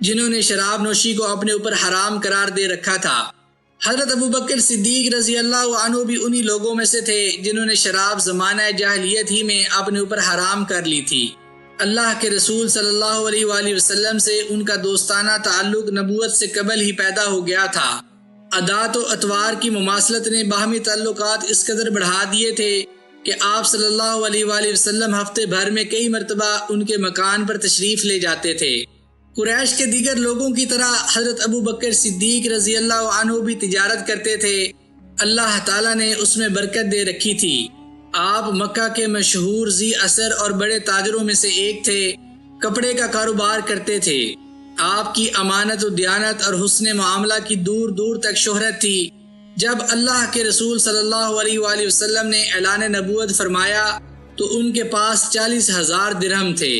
جنہوں نے شراب نوشی کو اپنے اوپر حرام قرار دے رکھا تھا۔ حضرت ابو بکر صدیق رضی اللہ عنہ بھی انہی لوگوں میں سے تھے جنہوں نے شراب زمانہ جاہلیت ہی میں اپنے اوپر حرام کر لی تھی۔ اللہ کے رسول صلی اللہ علیہ وآلہ وسلم سے ان کا دوستانہ تعلق نبوت سے قبل ہی پیدا ہو گیا تھا۔ عادات و اطوار کی مماثلت نے باہمی تعلقات اس قدر بڑھا دیے تھے کہ آپ صلی اللہ علیہ وآلہ وسلم ہفتے بھر میں کئی مرتبہ ان کے مکان پر تشریف لے جاتے تھے۔ قریش کے دیگر لوگوں کی طرح حضرت ابو بکر صدیق رضی اللہ عنہ بھی تجارت کرتے تھے۔ اللہ تعالیٰ نے اس میں برکت دے رکھی تھی۔ آپ مکہ کے مشہور ذی اثر اور بڑے تاجروں میں سے ایک تھے۔ کپڑے کا کاروبار کرتے تھے۔ آپ کی امانت و دیانت اور حسن معاملہ کی دور دور تک شہرت تھی۔ جب اللہ کے رسول صلی اللہ علیہ وآلہ وسلم نے اعلان نبوت فرمایا تو ان کے پاس 40,000 درہم تھے۔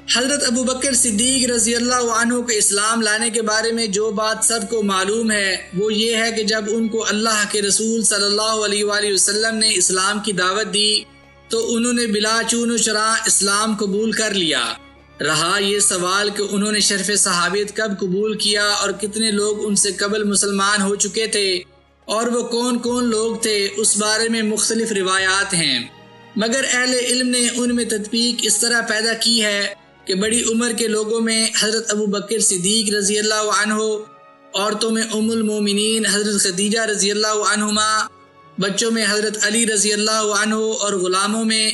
حضرت ابو بکر صدیق رضی اللہ عنہ کے اسلام لانے کے بارے میں جو بات سب کو معلوم ہے وہ یہ ہے کہ جب ان کو اللہ کے رسول صلی اللہ علیہ وآلہ وسلم نے اسلام کی دعوت دی تو انہوں نے بلا چون و چراغ اسلام قبول کر لیا۔ رہا یہ سوال کہ انہوں نے شرف صحابیت کب قبول کیا اور کتنے لوگ ان سے قبل مسلمان ہو چکے تھے اور وہ کون کون لوگ تھے، اس بارے میں مختلف روایات ہیں، مگر اہل علم نے ان میں تطبیق اس طرح پیدا کی ہے کہ بڑی عمر کے لوگوں میں حضرت ابو بکر صدیق رضی اللہ عنہ، عورتوں میں ام المومنین حضرت خدیجہ رضی اللہ عنہما، بچوں میں حضرت علی رضی اللہ عنہ اور غلاموں میں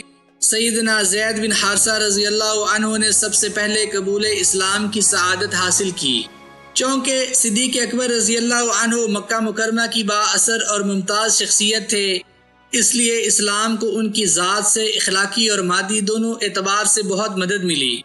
سیدنا زید بن حارثہ رضی اللہ عنہ نے سب سے پہلے قبول اسلام کی سعادت حاصل کی۔ چونکہ صدیق اکبر رضی اللہ عنہ مکہ مکرمہ کی با اثر اور ممتاز شخصیت تھے، اس لیے اسلام کو ان کی ذات سے اخلاقی اور مادی دونوں اعتبار سے بہت مدد ملی۔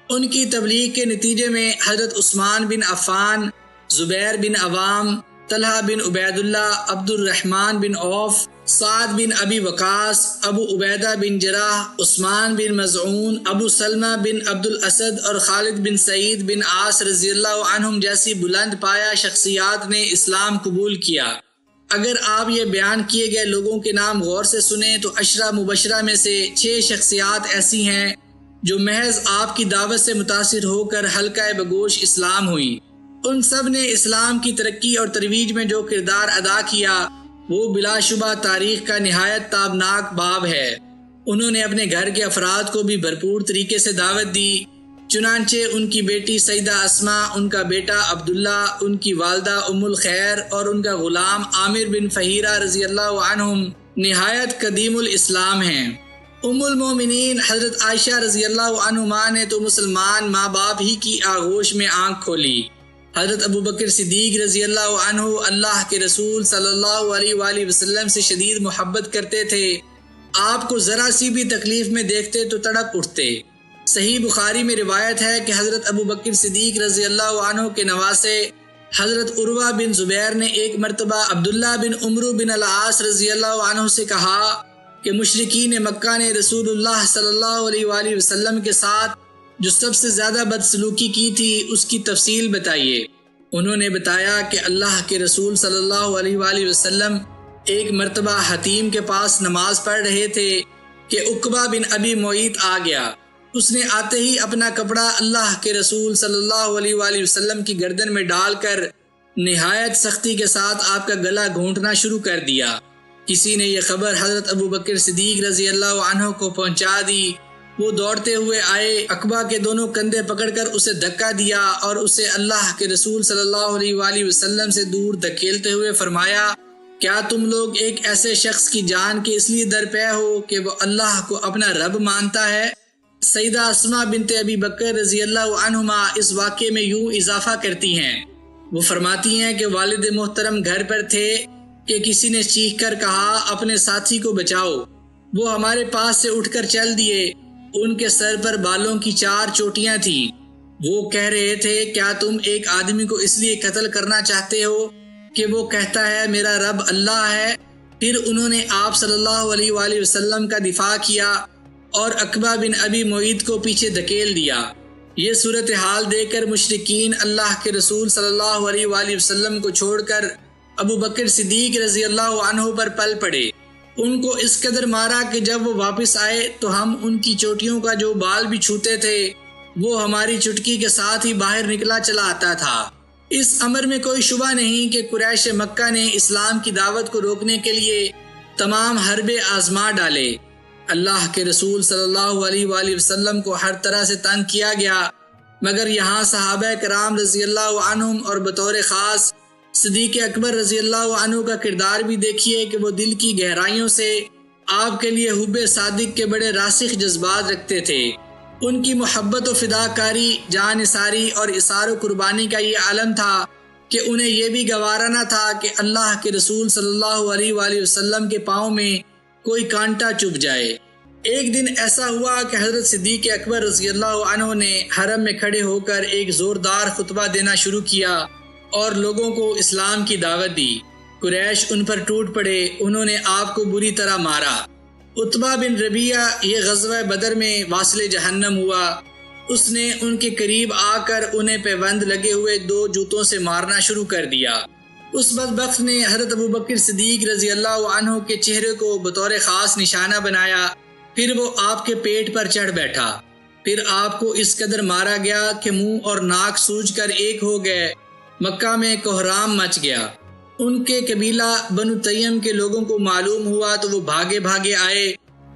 ان کی تبلیغ کے نتیجے میں حضرت عثمان بن عفان، زبیر بن عوام، طلحہ بن عبید اللہ، عبد الرحمن بن عوف، سعد بن ابی وقاص، ابو عبیدہ بن جراح، عثمان بن مظعون، ابو سلمہ بن عبد الاسد اور خالد بن سعید بن عاص رضی اللہ عنہم جیسی بلند پایہ شخصیات نے اسلام قبول کیا۔ اگر آپ یہ بیان کیے گئے لوگوں کے نام غور سے سنیں تو عشرہ مبشرہ میں سے 6 شخصیات ایسی ہیں جو محض آپ کی دعوت سے متاثر ہو کر حلقہ بگوش اسلام ہوئیں۔ ان سب نے اسلام کی ترقی اور ترویج میں جو کردار ادا کیا وہ بلا شبہ تاریخ کا نہایت تابناک باب ہے۔ انہوں نے اپنے گھر کے افراد کو بھی بھرپور طریقے سے دعوت دی، چنانچہ ان کی بیٹی سیدہ اسماء، ان کا بیٹا عبداللہ، ان کی والدہ ام الخیر اور ان کا غلام عامر بن فہیرہ رضی اللہ عنہم نہایت قدیم الاسلام ہیں۔ ام المومنین حضرت عائشہ رضی اللہ عنہما نے تو مسلمان ماں باپ ہی کی آغوش میں آنکھ کھولی۔ حضرت ابو بکر صدیق رضی اللہ عنہ اللہ کے رسول صلی اللہ علیہ وآلہ وسلم سے شدید محبت کرتے تھے۔ آپ کو ذرا سی بھی تکلیف میں دیکھتے تو تڑپ اٹھتے۔ صحیح بخاری میں روایت ہے کہ حضرت ابو بکر صدیق رضی اللہ عنہ کے نواسے حضرت عروہ بن زبیر نے ایک مرتبہ عبداللہ بن عمرو بن العاص رضی اللہ عنہ سے کہا کہ مشرکین مکہ نے رسول اللہ صلی اللہ علیہ وآلہ وسلم کے ساتھ جو سب سے زیادہ بدسلوکی کی تھی اس کی تفصیل بتائیے۔ انہوں نے بتایا کہ اللہ کے رسول صلی اللہ علیہ وآلہ وسلم ایک مرتبہ حتیم کے پاس نماز پڑھ رہے تھے کہ عقبہ بن ابی معیط آ گیا۔ اس نے آتے ہی اپنا کپڑا اللہ کے رسول صلی اللہ علیہ وآلہ وسلم کی گردن میں ڈال کر نہایت سختی کے ساتھ آپ کا گلا گھونٹنا شروع کر دیا۔ کسی نے یہ خبر حضرت ابو بکر صدیق رضی اللہ عنہ کو پہنچا دی۔ وہ دوڑتے ہوئے آئے، عقبہ کے دونوں کندھے پکڑ کر اسے دھکا دیا اور اسے اللہ کے رسول صلی اللہ علیہ وآلہ وسلم سے دور دھکیلتے ہوئے فرمایا، کیا تم لوگ ایک ایسے شخص کی جان کے اس لیے درپے ہو کہ وہ اللہ کو اپنا رب مانتا ہے؟ سیدہ اسماء بنت ابی بکر رضی اللہ عنہما اس واقعے میں یوں اضافہ کرتی ہیں، وہ فرماتی ہیں کہ والد محترم گھر پر تھے کہ کسی نے چیخ کر کہا اپنے ساتھی کو بچاؤ۔ وہ ہمارے پاس سے اٹھ کر چل دیے۔ ان کے سر پر بالوں کی 4 چوٹیاں تھیں۔ وہ کہہ رہے تھے، کیا تم ایک آدمی کو اس لیے قتل کرنا چاہتے ہو کہ وہ کہتا ہے میرا رب اللہ ہے؟ پھر انہوں نے آپ صلی اللہ علیہ وآلہ وسلم کا دفاع کیا اور عقبہ بن ابی معیط کو پیچھے دھکیل دیا۔ یہ صورتحال دیکھ کر مشرکین اللہ کے رسول صلی اللہ علیہ وآلہ وسلم کو چھوڑ کر ابو بکر صدیق رضی اللہ عنہ پر پل پڑے۔ ان کو اس قدر مارا کہ جب وہ واپس آئے تو ہم ان کی چوٹیوں کا جو بال بھی چھوتے تھے وہ ہماری چٹکی کے ساتھ ہی باہر نکلا چلا آتا تھا۔ اس امر میں کوئی شبہ نہیں کہ قریش مکہ نے اسلام کی دعوت کو روکنے کے لیے تمام حربے آزما ڈالے۔ اللہ کے رسول صلی اللہ علیہ وآلہ وسلم کو ہر طرح سے تنگ کیا گیا، مگر یہاں صحابہ کرام رضی اللہ عنہم اور بطور خاص صدیق اکبر رضی اللہ عنہ کا کردار بھی دیکھیے کہ وہ دل کی گہرائیوں سے آپ کے لیے حب صادق کے بڑے راسخ جذبات رکھتے تھے۔ ان کی محبت و فداکاری، جان نثاری اور اثار و قربانی کا یہ عالم تھا کہ انہیں یہ بھی گوارا نہ تھا کہ اللہ کے رسول صلی اللہ علیہ وآلہ وسلم کے پاؤں میں کوئی کانٹا چبھ جائے۔ ایک دن ایسا ہوا کہ حضرت صدیق اکبر رضی اللہ عنہ نے حرم میں کھڑے ہو کر ایک زوردار خطبہ دینا شروع کیا اور لوگوں کو اسلام کی دعوت دی۔ قریش ان پر ٹوٹ پڑے، انہوں نے آپ کو بری طرح مارا۔ عتبہ بن ربیعہ یہ غزوہ بدر میں واصل جہنم ہوا، اس نے ان کے قریب آ کر انہیں پیوند لگے ہوئے 2 جوتوں سے مارنا شروع کر دیا۔ اس بدبخت نے حضرت ابوبکر صدیق رضی اللہ عنہ کے چہرے کو بطور خاص نشانہ بنایا، پھر وہ آپ کے پیٹ پر چڑھ بیٹھا۔ پھر آپ کو اس قدر مارا گیا کہ منہ اور ناک سوج کر ایک ہو گئے۔ مکہ میں کوہرام مچ گیا۔ ان کے قبیلہ بنو تیم کے لوگوں کو معلوم ہوا تو وہ بھاگے بھاگے آئے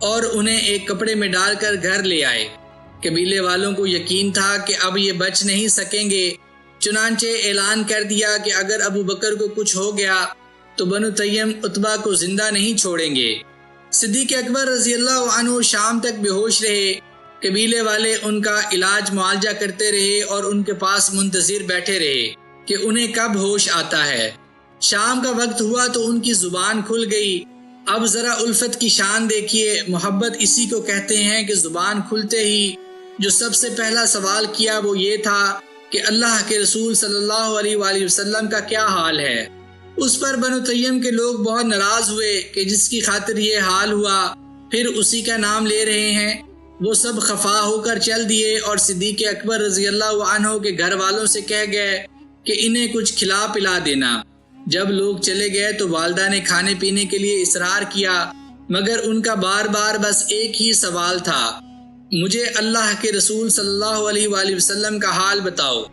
اور انہیں ایک کپڑے میں ڈال کر گھر لے آئے۔ قبیلے والوں کو یقین تھا کہ اب یہ بچ نہیں سکیں گے، چنانچہ اعلان کر دیا کہ اگر ابو بکر کو کچھ ہو گیا تو بنو تیم عتبہ کو زندہ نہیں چھوڑیں گے۔ صدیق اکبر رضی اللہ عنہ شام تک بے ہوش رہے۔ قبیلے والے ان کا علاج معالجہ کرتے رہے اور ان کے پاس منتظر بیٹھے رہے کہ انہیں کب ہوش آتا ہے۔ شام کا وقت ہوا تو ان کی زبان کھل گئی۔ اب ذرا الفت کی شان دیکھیے، محبت اسی کو کہتے ہیں کہ زبان کھلتے ہی جو سب سے پہلا سوال کیا وہ یہ تھا کہ اللہ کے رسول صلی اللہ علیہ وآلہ وسلم کا کیا حال ہے۔ اس پر بنو تیم کے لوگ بہت ناراض ہوئے کہ جس کی خاطر یہ حال ہوا پھر اسی کا نام لے رہے ہیں۔ وہ سب خفا ہو کر چل دیے اور صدیق اکبر رضی اللہ عنہ کے گھر والوں سے کہہ گئے کہ انہیں کچھ کھلا پلا دینا۔ جب لوگ چلے گئے تو والدہ نے کھانے پینے کے لیے اصرار کیا، مگر ان کا بار بار بس ایک ہی سوال تھا، مجھے اللہ کے رسول صلی اللہ علیہ وآلہ وسلم کا حال بتاؤ۔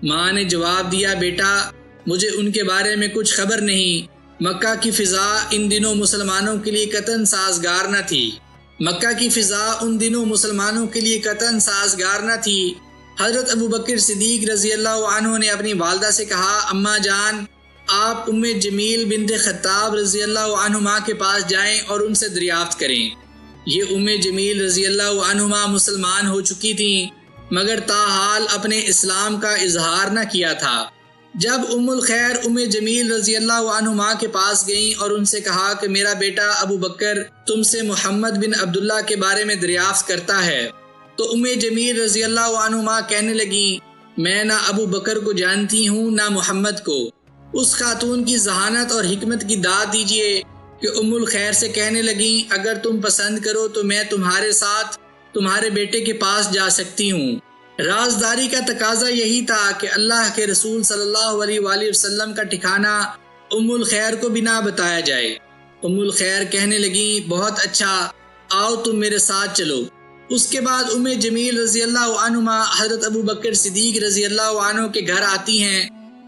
ماں نے جواب دیا، بیٹا مجھے ان کے بارے میں کچھ خبر نہیں۔ مکہ کی فضا ان دنوں مسلمانوں کے لیے قطعاً سازگار نہ تھی۔ مکہ کی فضا ان دنوں مسلمانوں کے لیے قطعاً سازگار نہ تھی۔ حضرت ابوبکر صدیق رضی اللہ عنہ نے اپنی والدہ سے کہا، اماں جان آپ ام جمیل بنت خطاب رضی اللہ عنہما کے پاس جائیں اور ان سے دریافت کریں۔ یہ ام جمیل رضی اللہ عنہما مسلمان ہو چکی تھیں مگر تاحال اپنے اسلام کا اظہار نہ کیا تھا۔ جب ام الخیر ام جمیل رضی اللہ عنہما کے پاس گئیں اور ان سے کہا کہ میرا بیٹا ابو بکر تم سے محمد بن عبداللہ کے بارے میں دریافت کرتا ہے، تو ام جمیل رضی اللہ عنہما کہنے لگیں، میں نہ ابو بکر کو جانتی ہوں نہ محمد کو۔ اس خاتون کی ذہانت اور حکمت کی داد دیجیے کہ ام الخیر سے کہنے لگیں، اگر تم پسند کرو تو میں تمہارے ساتھ تمہارے بیٹے کے پاس جا سکتی ہوں۔ رازداری کا تقاضا یہی تھا کہ اللہ کے رسول صلی اللہ علیہ وآلہ وسلم کا ٹھکانہ ام الخیر کو بھی نہ بتایا جائے۔ ام الخیر کہنے لگیں، بہت اچھا، آؤ تم میرے ساتھ چلو۔ اس کے بعد ام جمیل رضی اللہ عنہما حضرت ابو بکر صدیق رضی اللہ عنہ کے گھر آتی ہیں۔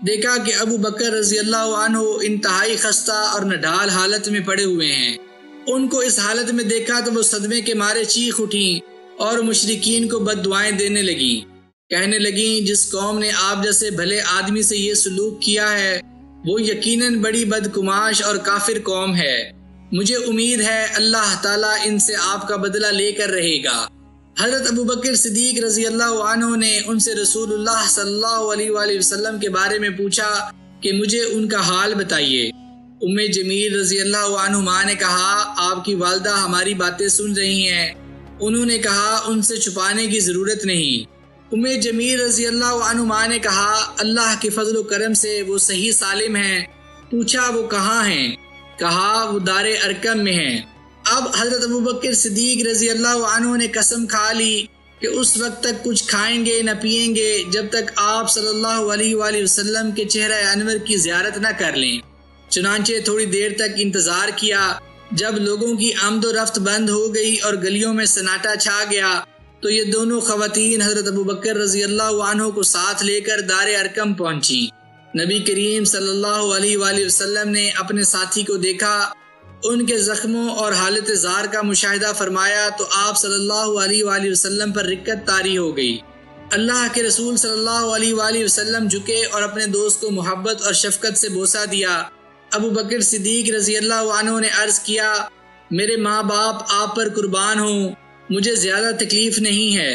دیکھا کہ ابو بکر رضی اللہ عنہ انتہائی خستہ اور نڈھال حالت میں پڑے ہوئے ہیں۔ ان کو اس حالت میں دیکھا تو وہ صدمے کے مارے چیخ اٹھیں اور مشرکین کو بد دعائیں دینے لگیں، کہنے لگیں، جس قوم نے آپ جیسے بھلے آدمی سے یہ سلوک کیا ہے وہ یقیناً بڑی بدگماش اور کافر قوم ہے۔ مجھے امید ہے اللہ تعالیٰ ان سے آپ کا بدلہ لے کر رہے گا۔ حضرت ابوبکر صدیق رضی اللہ عنہ نے ان سے رسول اللہ صلی اللہ علیہ وآلہ وسلم کے بارے میں پوچھا کہ مجھے ان کا حال بتائیے۔ ام جمیل رضی اللہ عنہما نے کہا، آپ کی والدہ ہماری باتیں سن رہی ہیں۔ انہوں نے کہا، ان سے چھپانے کی ضرورت نہیں۔ ام جمیل رضی اللہ عنہما نے کہا، اللہ کے فضل و کرم سے وہ صحیح سالم ہیں۔ پوچھا وہ کہاں ہیں؟ کہا وہ دار ارکم میں ہیں۔ اب حضرت ابوبکر صدیق رضی اللہ عنہ نے قسم کھا لی کہ اس وقت تک کچھ کھائیں گے نہ پئیں گے جب تک آپ صلی اللہ علیہ وآلہ وسلم کے چہرہ انور کی زیارت نہ کر لیں۔ چنانچہ تھوڑی دیر تک انتظار کیا۔ جب لوگوں کی آمد و رفت بند ہو گئی اور گلیوں میں سناٹا چھا گیا تو یہ دونوں خواتین حضرت ابوبکر رضی اللہ عنہ کو ساتھ لے کر دار ارقم پہنچی۔ نبی کریم صلی اللہ علیہ وآلہ وسلم نے اپنے ساتھی کو دیکھا، ان کے زخموں اور حالت زار کا مشاہدہ فرمایا تو آپ صلی اللہ علیہ وآلہ وسلم پر رقت طاری ہو گئی۔ اللہ کے رسول صلی اللہ علیہ وآلہ وسلم جھکے اور اپنے دوست کو محبت اور شفقت سے بوسہ دیا۔ ابو بکر صدیق رضی اللہ عنہ نے عرض کیا، میرے ماں باپ آپ پر قربان ہوں، مجھے زیادہ تکلیف نہیں ہے،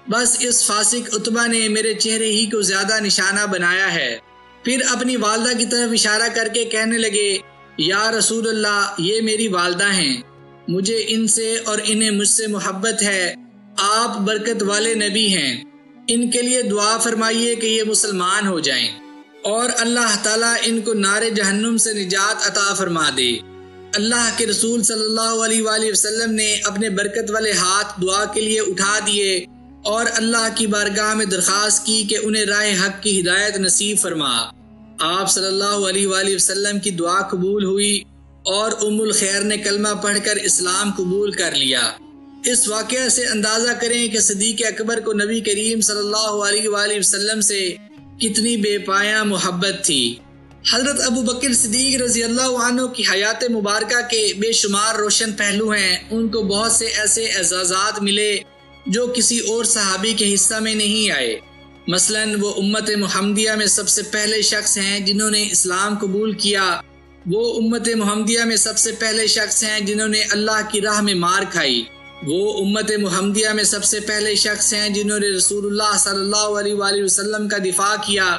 بس اس فاسق عتبہ نے میرے چہرے ہی کو زیادہ نشانہ بنایا ہے۔ پھر اپنی والدہ کی طرف اشارہ کر کے کہنے لگے، یا رسول اللہ، یہ میری والدہ ہیں، مجھے ان سے اور انہیں مجھ سے محبت ہے، آپ برکت والے نبی ہیں، ان کے لیے دعا فرمائیے کہ یہ مسلمان ہو جائیں اور اللہ تعالیٰ ان کو نار جہنم سے نجات عطا فرما دے۔ اللہ کے رسول صلی اللہ علیہ وآلہ وسلم نے اپنے برکت والے ہاتھ دعا کے لیے اٹھا دیے اور اللہ کی بارگاہ میں درخواست کی کہ انہیں راہ حق کی ہدایت نصیب فرما۔ آپ صلی اللہ علیہ وآلہ وسلم کی دعا قبول ہوئی اور ام الخیر نے کلمہ پڑھ کر اسلام قبول کر لیا۔ اس واقعہ سے اندازہ کریں کہ صدیق اکبر کو نبی کریم صلی اللہ علیہ وآلہ وسلم سے کتنی بے پایاں محبت تھی۔ حضرت ابو بکر صدیق رضی اللہ عنہ کی حیات مبارکہ کے بے شمار روشن پہلو ہیں۔ ان کو بہت سے ایسے اعزازات ملے جو کسی اور صحابی کے حصہ میں نہیں آئے۔ مثلاً وہ امت محمدیہ میں سب سے پہلے شخص ہیں جنہوں نے اسلام قبول کیا، وہ امت محمدیہ میں سب سے پہلے شخص ہیں جنہوں نے اللہ کی راہ میں مار کھائی، وہ امت محمدیہ میں سب سے پہلے شخص ہیں جنہوں نے رسول اللہ صلی اللہ علیہ وآلہ وسلم کا دفاع کیا،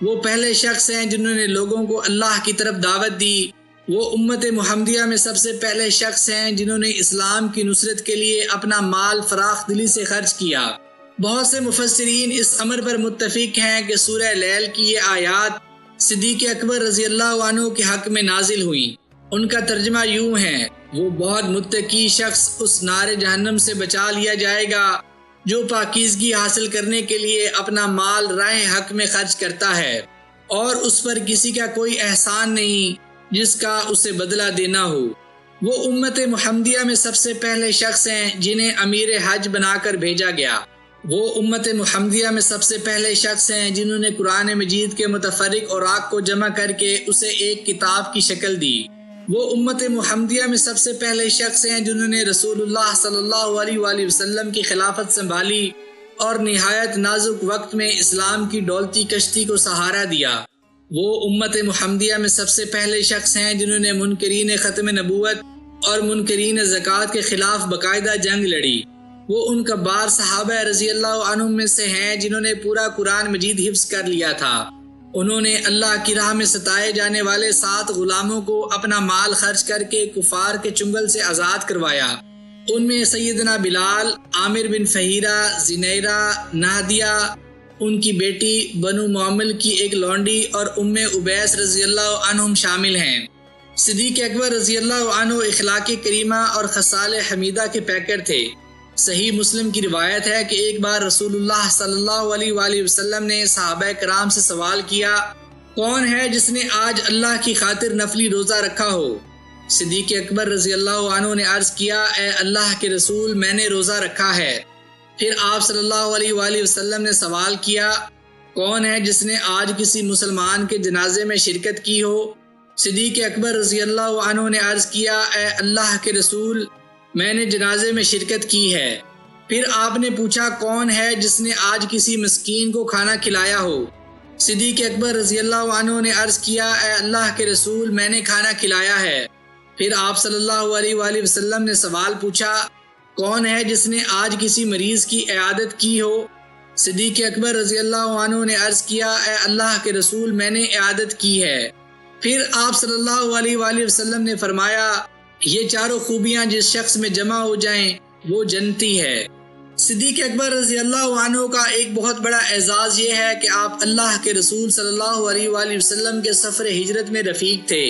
وہ پہلے شخص ہیں جنہوں نے لوگوں کو اللہ کی طرف دعوت دی، وہ امت محمدیہ میں سب سے پہلے شخص ہیں جنہوں نے اسلام کی نصرت کے لیے اپنا مال فراخ دلی سے خرچ کیا۔ بہت سے مفسرین اس امر پر متفق ہیں کہ سورہ لیل کی یہ آیات صدیق اکبر رضی اللہ عنہ کے حق میں نازل ہوئیں۔ ان کا ترجمہ یوں ہے، وہ بہت متقی شخص اس نار جہنم سے بچا لیا جائے گا جو پاکیزگی حاصل کرنے کے لیے اپنا مال راہ حق میں خرچ کرتا ہے اور اس پر کسی کا کوئی احسان نہیں جس کا اسے بدلہ دینا ہو۔ وہ امت محمدیہ میں سب سے پہلے شخص ہیں جنہیں امیر حج بنا کر بھیجا گیا، وہ امت محمدیہ میں سب سے پہلے شخص ہیں جنہوں نے قرآن مجید کے متفرق اوراق کو جمع کر کے اسے ایک کتاب کی شکل دی، وہ امت محمدیہ میں سب سے پہلے شخص ہیں جنہوں نے رسول اللہ صلی اللہ علیہ وآلہ وسلم کی خلافت سنبھالی اور نہایت نازک وقت میں اسلام کی ڈولتی کشتی کو سہارا دیا، وہ امت محمدیہ میں سب سے پہلے شخص ہیں جنہوں نے منکرین ختم نبوت اور منکرین زکوٰۃ کے خلاف باقاعدہ جنگ لڑی، وہ ان کبار صحابہ رضی اللہ عنہم میں سے ہیں جنہوں نے پورا قرآن مجید حفظ کر لیا تھا، انہوں نے اللہ کی راہ میں ستائے جانے والے 7 غلاموں کو اپنا مال خرچ کر کے کفار کے چنگل سے آزاد کروایا، ان میں سیدنا بلال، عامر بن فہیرہ، زنیرہ، نہدیہ، ان کی بیٹی، بنو معمل کی ایک لونڈی اور ام عبیس رضی اللہ عنہم شامل ہیں۔ صدیق اکبر رضی اللہ عنہ اخلاق کریمہ اور خصال حمیدہ کے پیکر تھے۔ صحیح مسلم کی روایت ہے کہ ایک بار رسول اللہ صلی اللہ علیہ وآلہ وسلم نے صحابہ کرام سے سوال کیا، کون ہے جس نے آج اللہ کی خاطر نفلی روزہ رکھا ہو؟ صدیق اکبر رضی اللہ عنہ نے عرض کیا، اے اللہ کے رسول، میں نے روزہ رکھا ہے۔ پھر آپ صلی اللہ علیہ وآلہ وسلم نے سوال کیا، کون ہے جس نے آج کسی مسلمان کے جنازے میں شرکت کی ہو؟ صدیق اکبر رضی اللہ عنہ نے عرض کیا، اے اللہ کے رسول، میں نے جنازے میں شرکت کی ہے۔ پھر آپ نے پوچھا، کون ہے جس نے آج کسی مسکین کو کھانا کھلایا ہو؟ صدیق اکبر رضی اللہ عنہ نے عرض کیا، اے اللہ کے رسول، میں نے کھانا کھلایا ہے۔ پھر آپ صلی اللہ علیہ وآلہ وسلم نے سوال پوچھا، کون ہے جس نے آج کسی مریض کی عیادت کی ہو؟ صدیق اکبر رضی اللہ عنہ نے عرض کیا، اے اللہ کے رسول، میں نے عیادت کی ہے۔ پھر آپ صلی اللہ علیہ وآلہ وسلم نے فرمایا، یہ چاروں خوبیاں جس شخص میں جمع ہو جائیں وہ جنتی ہے۔ صدیق اکبر رضی اللہ عنہ کا ایک بہت بڑا اعزاز یہ ہے کہ آپ اللہ کے رسول صلی اللہ علیہ وآلہ وسلم کے سفر ہجرت میں رفیق تھے۔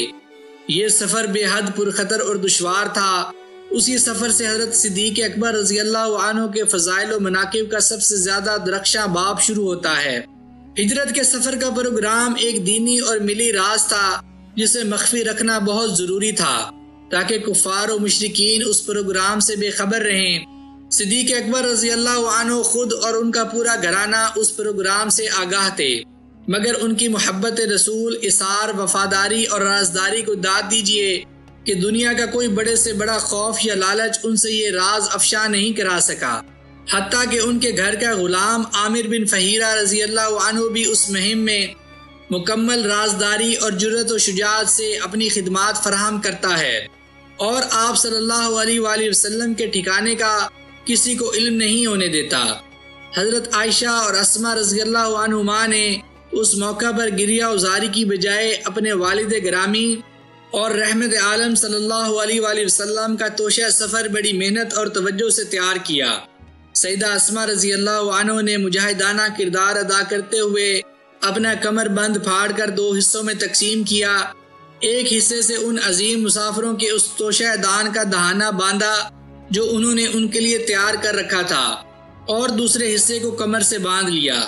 یہ سفر بے حد پرخطر اور دشوار تھا۔ اسی سفر سے حضرت صدیق اکبر رضی اللہ عنہ کے فضائل و مناقب کا سب سے زیادہ درخشاں باب شروع ہوتا ہے۔ ہجرت کے سفر کا پروگرام ایک دینی اور ملی راز تھا جسے مخفی رکھنا بہت ضروری تھا تاکہ کفار و مشرکین اس پروگرام سے بے خبر رہیں صدیق اکبر رضی اللہ عنہ خود اور ان کا پورا گھرانہ اس پروگرام سے آگاہ تھے، مگر ان کی محبت رسول، اثار، وفاداری اور رازداری کو داد دیجیے کہ دنیا کا کوئی بڑے سے بڑا خوف یا لالچ ان سے یہ راز افشا نہیں کرا سکا۔ حتیٰ کہ ان کے گھر کا غلام عامر بن فہیرہ رضی اللہ عنہ بھی اس مہم میں مکمل رازداری اور جرأت و شجاعت سے اپنی خدمات فراہم کرتا ہے، اور آپ صلی اللہ علیہ وآلہ وسلم کے ٹھکانے کا کسی کو علم نہیں ہونے دیتا۔ حضرت عائشہ اور اسماء رضی اللہ عنہما نے اس موقع پر گریہ ازاری کی بجائے اپنے والد گرامی اور رحمت عالم صلی اللہ علیہ وآلہ وسلم کا توشہ سفر بڑی محنت اور توجہ سے تیار کیا۔ سیدہ اسماء رضی اللہ عنہ نے مجاہدانہ کردار ادا کرتے ہوئے اپنا کمر بند پھاڑ کر 2 حصوں میں تقسیم کیا۔ ایک حصے سے ان عظیم مسافروں کے اس توشہ دان کا دہانہ باندھا جو انہوں نے ان کے لیے تیار کر رکھا تھا، اور دوسرے حصے کو کمر سے باندھ لیا۔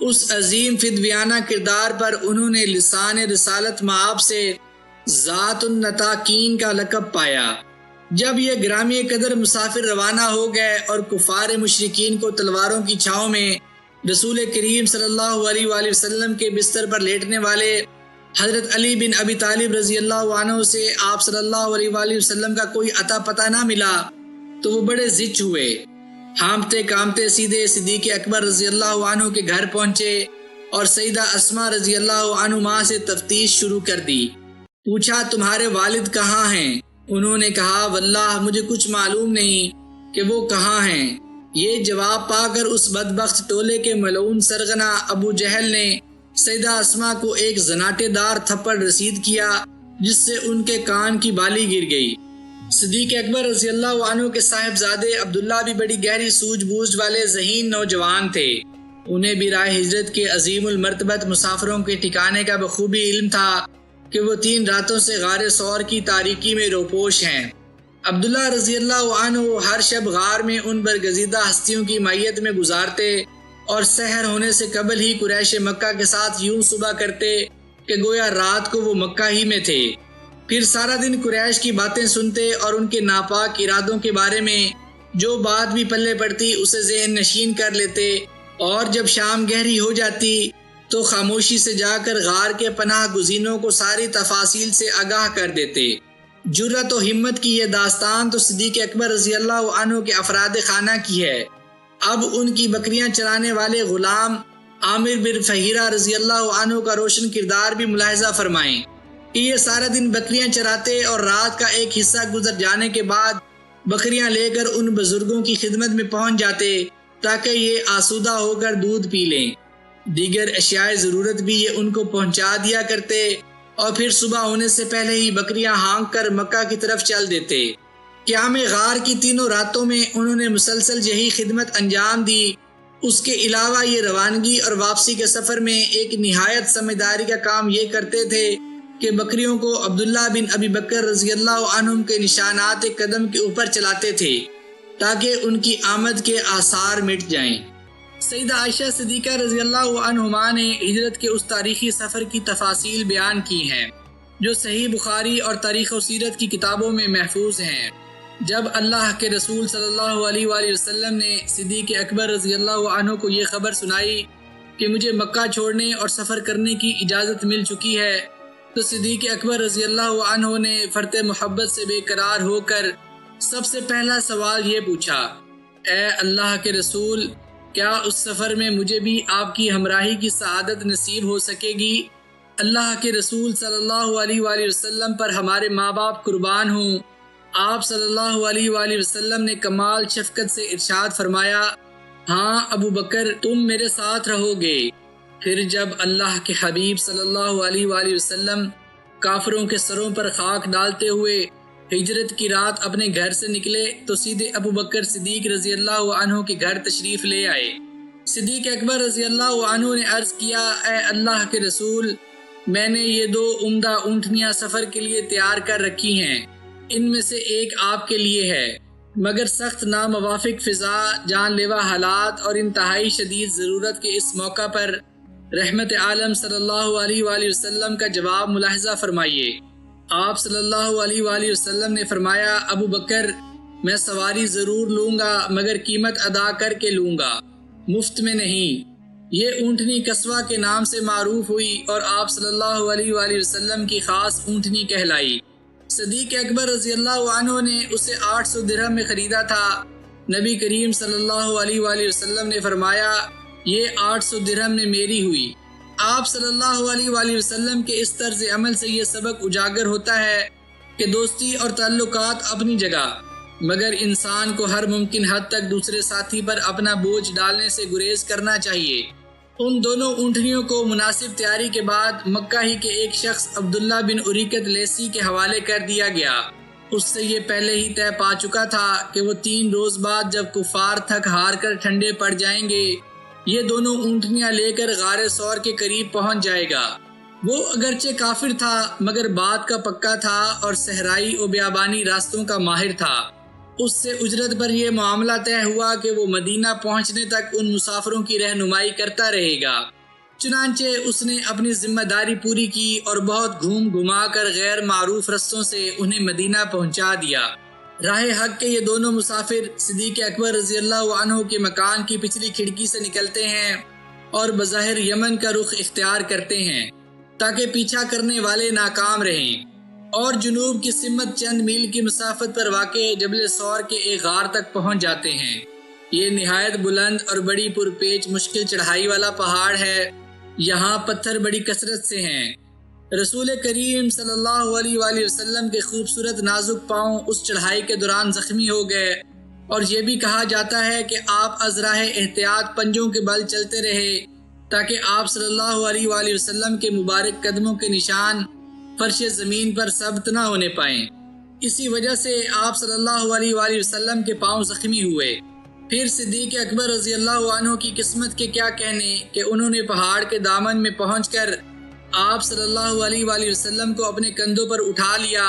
اس عظیم فدویانہ کردار پر انہوں نے لسان رسالت مآب سے ذات النطاقین کا لقب پایا۔ جب یہ گرامی قدر مسافر روانہ ہو گئے اور کفار مشرکین کو تلواروں کی چھاؤں میں رسول کریم صلی اللہ علیہ وآلہ وسلم کے بستر پر لیٹنے والے حضرت علی بن ابی طالب رضی اللہ عنہ سے آپ صلی اللہ علیہ وآلہ وسلم کا کوئی عطا پتہ نہ ملا تو وہ بڑے زچ ہوئے۔ ہانپتے کامتے سیدھے صدیق اکبر رضی اللہ عنہ کے گھر پہنچے اور سیدہ اسماء رضی اللہ عنہما سے تفتیش شروع کر دی۔ پوچھا تمہارے والد کہاں ہیں؟ انہوں نے کہا واللہ مجھے کچھ معلوم نہیں کہ وہ کہاں ہیں۔ یہ جواب پا کر اس بدبخت ٹولے کے ملعون سرغنہ ابو جہل نے سیدہ اسماء کو ایک زناٹے دار تھپڑ رسید کیا جس سے ان کے کان کی بالی گر گئی۔ صدیق اکبر رضی اللہ عنہ کے صاحبزادے عبداللہ بھی بڑی گہری سوجھ بوجھ والے ذہین نوجوان تھے۔ انہیں بھی راہ ہجرت کے عظیم المرتبت مسافروں کے ٹھکانے کا بخوبی علم تھا کہ وہ 3 راتوں سے غار ثور کی تاریکی میں روپوش ہیں۔ عبداللہ رضی اللہ عنہ ہر شب غار میں ان برگزیدہ ہستیوں کی معیت میں گزارتے اور سحر ہونے سے قبل ہی قریش مکہ کے ساتھ یوں صبح کرتے کہ گویا رات کو وہ مکہ ہی میں تھے۔ پھر سارا دن قریش کی باتیں سنتے اور ان کے ناپاک ارادوں کے بارے میں جو بات بھی پلے پڑتی اسے ذہن نشین کر لیتے، اور جب شام گہری ہو جاتی تو خاموشی سے جا کر غار کے پناہ گزینوں کو ساری تفاصیل سے آگاہ کر دیتے۔ جرأت و ہمت کی یہ داستان تو صدیق اکبر رضی اللہ عنہ کے افراد خانہ کی ہے۔ اب ان کی بکریاں چرانے والے غلام عامر بن فہیرہ رضی اللہ عنہ کا روشن کردار بھی ملاحظہ فرمائیں کہ یہ سارا دن بکریاں چراتے اور رات کا ایک حصہ گزر جانے کے بعد بکریاں لے کر ان بزرگوں کی خدمت میں پہنچ جاتے تاکہ یہ آسودہ ہو کر دودھ پی لیں۔ دیگر اشیاء ضرورت بھی یہ ان کو پہنچا دیا کرتے اور پھر صبح ہونے سے پہلے ہی بکریاں ہانک کر مکہ کی طرف چل دیتے۔ قیام غار کی 3 راتوں میں انہوں نے مسلسل یہی خدمت انجام دی۔ اس کے علاوہ یہ روانگی اور واپسی کے سفر میں ایک نہایت سمجھداری کا کام یہ کرتے تھے کہ بکریوں کو عبداللہ بن ابی بکر رضی اللہ عنہم کے نشانات قدم کے اوپر چلاتے تھے تاکہ ان کی آمد کے آثار مٹ جائیں۔ سیدہ عائشہ صدیقہ رضی اللہ عنہما نے ہجرت کے اس تاریخی سفر کی تفاصیل بیان کی ہیں جو صحیح بخاری اور تاریخ و سیرت کی کتابوں میں محفوظ ہیں۔ جب اللہ کے رسول صلی اللہ علیہ وآلہ وسلم نے صدیق اکبر رضی اللہ عنہ کو یہ خبر سنائی کہ مجھے مکہ چھوڑنے اور سفر کرنے کی اجازت مل چکی ہے تو صدیق اکبر رضی اللہ عنہ نے فرط محبت سے بے قرار ہو کر سب سے پہلا سوال یہ پوچھا، اے اللہ کے رسول، کیا اس سفر میں مجھے بھی آپ کی ہمراہی کی سعادت نصیب ہو سکے گی؟ اللہ کے رسول صلی اللہ علیہ وآلہ وسلم پر ہمارے ماں باپ قربان ہوں۔ آپ صلی اللہ علیہ وآلہ وسلم نے کمال شفقت سے ارشاد فرمایا، ہاں ابو بکر تم میرے ساتھ رہو گے۔ پھر جب اللہ کے حبیب صلی اللہ علیہ وآلہ وسلم کافروں کے سروں پر خاک ڈالتے ہوئے ہجرت کی رات اپنے گھر سے نکلے تو سیدھے ابو بکر صدیق رضی اللہ عنہ کے گھر تشریف لے آئے۔ صدیق اکبر رضی اللہ عنہ نے عرض کیا، اے اللہ کے رسول، میں نے یہ 2 عمدہ اونٹنیاں سفر کے لیے تیار کر رکھی ہیں، ان میں سے ایک آپ کے لیے ہے، مگر سخت ناموافق فضا، جان لیوا حالات اور انتہائی شدید ضرورت کے اس موقع پر رحمت عالم صلی اللہ علیہ وآلہ وسلم کا جواب ملاحظہ فرمائیے۔ آپ صلی اللہ علیہ وآلہ وسلم نے فرمایا، ابو بکر میں سواری ضرور لوں گا مگر قیمت ادا کر کے لوں گا، مفت میں نہیں۔ یہ اونٹنی قصوہ کے نام سے معروف ہوئی اور آپ صلی اللہ علیہ وآلہ وسلم کی خاص اونٹنی کہلائی۔ صدیق اکبر رضی اللہ عنہ نے اسے 800 درہم میں خریدا تھا۔ نبی کریم صلی اللہ علیہ وآلہ وسلم نے فرمایا یہ 800 درہم میں میری ہوئی۔ آپ صلی اللہ علیہ وآلہ وسلم کے اس طرز عمل سے یہ سبق اجاگر ہوتا ہے کہ دوستی اور تعلقات اپنی جگہ، مگر انسان کو ہر ممکن حد تک دوسرے ساتھی پر اپنا بوجھ ڈالنے سے گریز کرنا چاہیے۔ ان دونوں اونٹنیوں کو مناسب تیاری کے بعد مکہ ہی کے ایک شخص عبداللہ بن اریکت لیسی کے حوالے کر دیا گیا۔ اس سے یہ پہلے ہی طے پا چکا تھا کہ وہ 3 روز بعد جب کفار تھک ہار کر ٹھنڈے پڑ جائیں گے، یہ دونوں اونٹنیاں لے کر غار ثور کے قریب پہنچ جائے گا۔ وہ اگرچہ کافر تھا مگر بات کا پکا تھا اور صحرائی و بیابانی راستوں کا ماہر تھا۔ اس سے اجرت پر یہ معاملہ طے ہوا کہ وہ مدینہ پہنچنے تک ان مسافروں کی رہنمائی کرتا رہے گا۔ چنانچہ اس نے اپنی ذمہ داری پوری کی اور بہت گھوم گھما کر غیر معروف رستوں سے انہیں مدینہ پہنچا دیا۔ راہ حق کے یہ دونوں مسافر صدیق اکبر رضی اللہ عنہ کے مکان کی پچھلی کھڑکی سے نکلتے ہیں اور بظاہر یمن کا رخ اختیار کرتے ہیں تاکہ پیچھا کرنے والے ناکام رہیں، اور جنوب کی سمت چند میل کی مسافت پر واقع جبل ثور کے ایک غار تک پہنچ جاتے ہیں۔ یہ نہایت بلند اور بڑی پرپیچ مشکل چڑھائی والا پہاڑ ہے، یہاں پتھر بڑی کثرت سے ہیں۔ رسول کریم صلی اللہ علیہ وآلہ وسلم کے خوبصورت نازک پاؤں اس چڑھائی کے دوران زخمی ہو گئے، اور یہ بھی کہا جاتا ہے کہ آپ از راہ احتیاط پنجوں کے بل چلتے رہے تاکہ آپ صلی اللہ علیہ وآلہ وسلم کے مبارک قدموں کے نشان فرش زمین پر ثبت نہ ہونے پائیں۔ اسی وجہ سے آپ صلی اللہ علیہ وآلہ وسلم کے پاؤں زخمی ہوئے۔ پھر صدیق اکبر رضی اللہ عنہ کی قسمت کے کیا کہنے کہ انہوں نے پہاڑ کے دامن میں پہنچ کر آپ صلی اللہ علیہ وآلہ وسلم کو اپنے کندھوں پر اٹھا لیا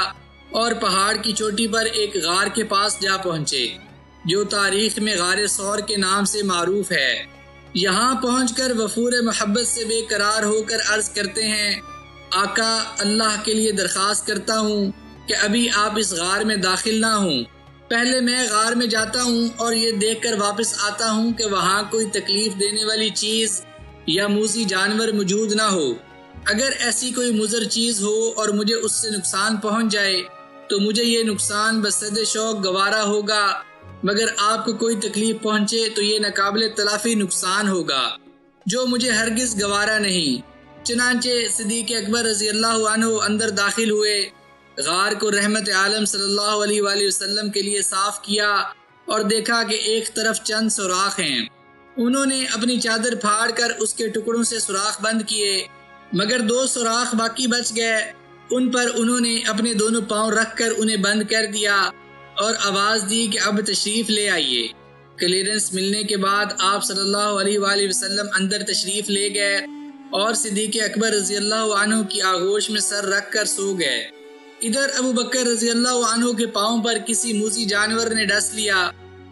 اور پہاڑ کی چوٹی پر ایک غار کے پاس جا پہنچے جو تاریخ میں غار ثور کے نام سے معروف ہے۔ یہاں پہنچ کر وفور محبت سے بے قرار ہو کر عرض کرتے ہیں، آقا اللہ کے لیے درخواست کرتا ہوں کہ ابھی آپ اس غار میں داخل نہ ہوں، پہلے میں غار میں جاتا ہوں اور یہ دیکھ کر واپس آتا ہوں کہ وہاں کوئی تکلیف دینے والی چیز یا موذی جانور موجود نہ ہو۔ اگر ایسی کوئی مضر چیز ہو اور مجھے اس سے نقصان پہنچ جائے تو مجھے یہ نقصان بصد شوق گوارا ہوگا، مگر آپ کو کوئی تکلیف پہنچے تو یہ ناقابل تلافی نقصان ہوگا جو مجھے ہرگز گوارا نہیں۔ چنانچہ صدیق اکبر رضی اللہ عنہ اندر داخل ہوئے، غار کو رحمت عالم صلی اللہ علیہ وآلہ وسلم کے لیے صاف کیا اور دیکھا کہ ایک طرف چند سوراخ ہیں۔ انہوں نے اپنی چادر پھاڑ کر اس کے ٹکڑوں سے سوراخ بند کیے، مگر 2 سوراخ باقی بچ گئے۔ ان پر انہوں نے اپنے دونوں پاؤں رکھ کر انہیں بند کر دیا اور آواز دی کہ اب تشریف لے آئیے۔ کلیئرنس ملنے کے بعد آپ صلی اللہ علیہ وآلہ وسلم اندر تشریف لے گئے اور صدیق اکبر رضی اللہ عنہ کی آغوش میں سر رکھ کر سو گئے۔ ادھر ابو بکر رضی اللہ عنہ کے پاؤں پر کسی موذی جانور نے ڈس لیا،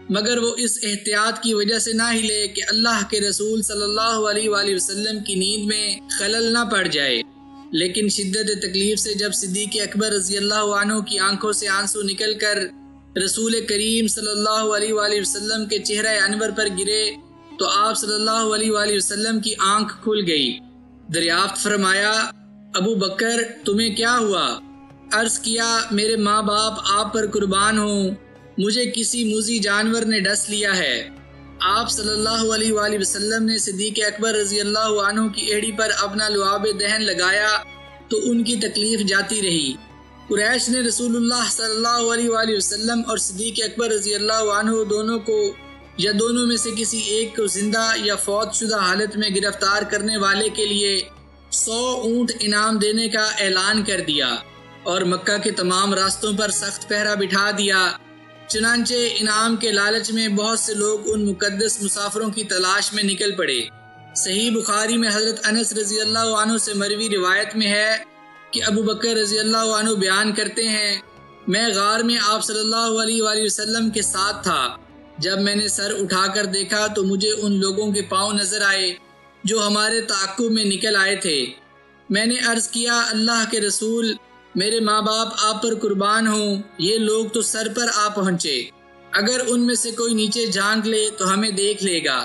مگر وہ اس احتیاط کی وجہ سے نہ ہلے کہ اللہ کے رسول صلی اللہ علیہ وآلہ وسلم کی نیند میں خلل نہ پڑ جائے۔ لیکن شدت تکلیف سے جب صدیق اکبر رضی اللہ عنہ کی آنکھوں سے آنسو نکل کر رسول کریم صلی اللہ علیہ وآلہ وسلم کے چہرہ انور پر گرے تو آپ صلی اللہ علیہ وآلہ وسلم کی آنکھ کھل گئی۔ دریافت فرمایا، ابو بکر تمہیں کیا ہوا؟ عرض کیا، میرے ماں باپ آپ پر قربان ہوں، مجھے کسی موذی جانور نے ڈس لیا ہے۔ آپ صلی اللہ علیہ وآلہ وسلم نے صدیق اکبر رضی اللہ عنہ کی ایڑی پر اپنا لعاب دہن لگایا تو ان کی تکلیف جاتی رہی۔ قریش نے رسول اللہ صلی اللہ علیہ وآلہ وسلم اور صدیق اکبر رضی اللہ عنہ دونوں کو یا دونوں میں سے کسی ایک کو زندہ یا فوت شدہ حالت میں گرفتار کرنے والے کے لیے 100 اونٹ انعام دینے کا اعلان کر دیا اور مکہ کے تمام راستوں پر سخت پہرا بٹھا دیا۔ چنانچہ انعام کے لالچ میں بہت سے لوگ ان مقدس مسافروں کی تلاش میں نکل پڑے۔ صحیح بخاری میں حضرت انس رضی اللہ عنہ سے مروی روایت میں ہے کہ ابو بکر رضی اللہ عنہ بیان کرتے ہیں، میں غار میں آپ صلی اللہ علیہ وآلہ وسلم کے ساتھ تھا۔ جب میں نے سر اٹھا کر دیکھا تو مجھے ان لوگوں کے پاؤں نظر آئے جو ہمارے تعاقب میں نکل آئے تھے۔ میں نے عرض کیا، اللہ کے رسول، میرے ماں باپ آپ پر قربان ہوں، یہ لوگ تو سر پر آ پہنچے۔ اگر ان میں سے کوئی نیچے جھانک لے تو ہمیں دیکھ لے گا۔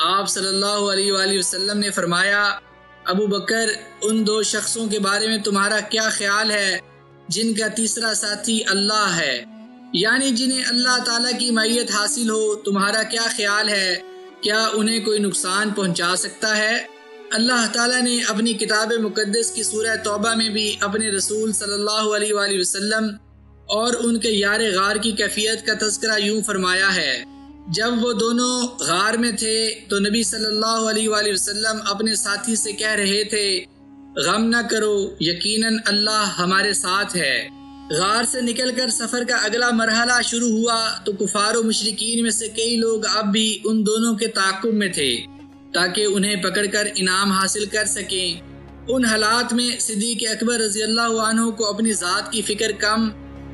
آپ صلی اللہ علیہ وآلہ وسلم نے فرمایا، ابو بکر، ان دو شخصوں کے بارے میں تمہارا کیا خیال ہے جن کا تیسرا ساتھی اللہ ہے، یعنی جنہیں اللہ تعالیٰ کی معیت حاصل ہو، تمہارا کیا خیال ہے؟ کیا انہیں کوئی نقصان پہنچا سکتا ہے؟ اللہ تعالیٰ نے اپنی کتاب مقدس کی سورہ توبہ میں بھی اپنے رسول صلی اللہ علیہ وآلہ وسلم اور ان کے یار غار کی کیفیت کا تذکرہ یوں فرمایا ہے، جب وہ دونوں غار میں تھے تو نبی صلی اللہ علیہ وآلہ وسلم اپنے ساتھی سے کہہ رہے تھے، غم نہ کرو، یقیناً اللہ ہمارے ساتھ ہے۔ غار سے نکل کر سفر کا اگلا مرحلہ شروع ہوا تو کفار و مشرکین میں سے کئی لوگ اب بھی ان دونوں کے تعاقب میں تھے تاکہ انہیں پکڑ کر انعام حاصل کر سکیں۔ ان حالات میں صدیق اکبر رضی اللہ عنہ کو اپنی ذات کی فکر کم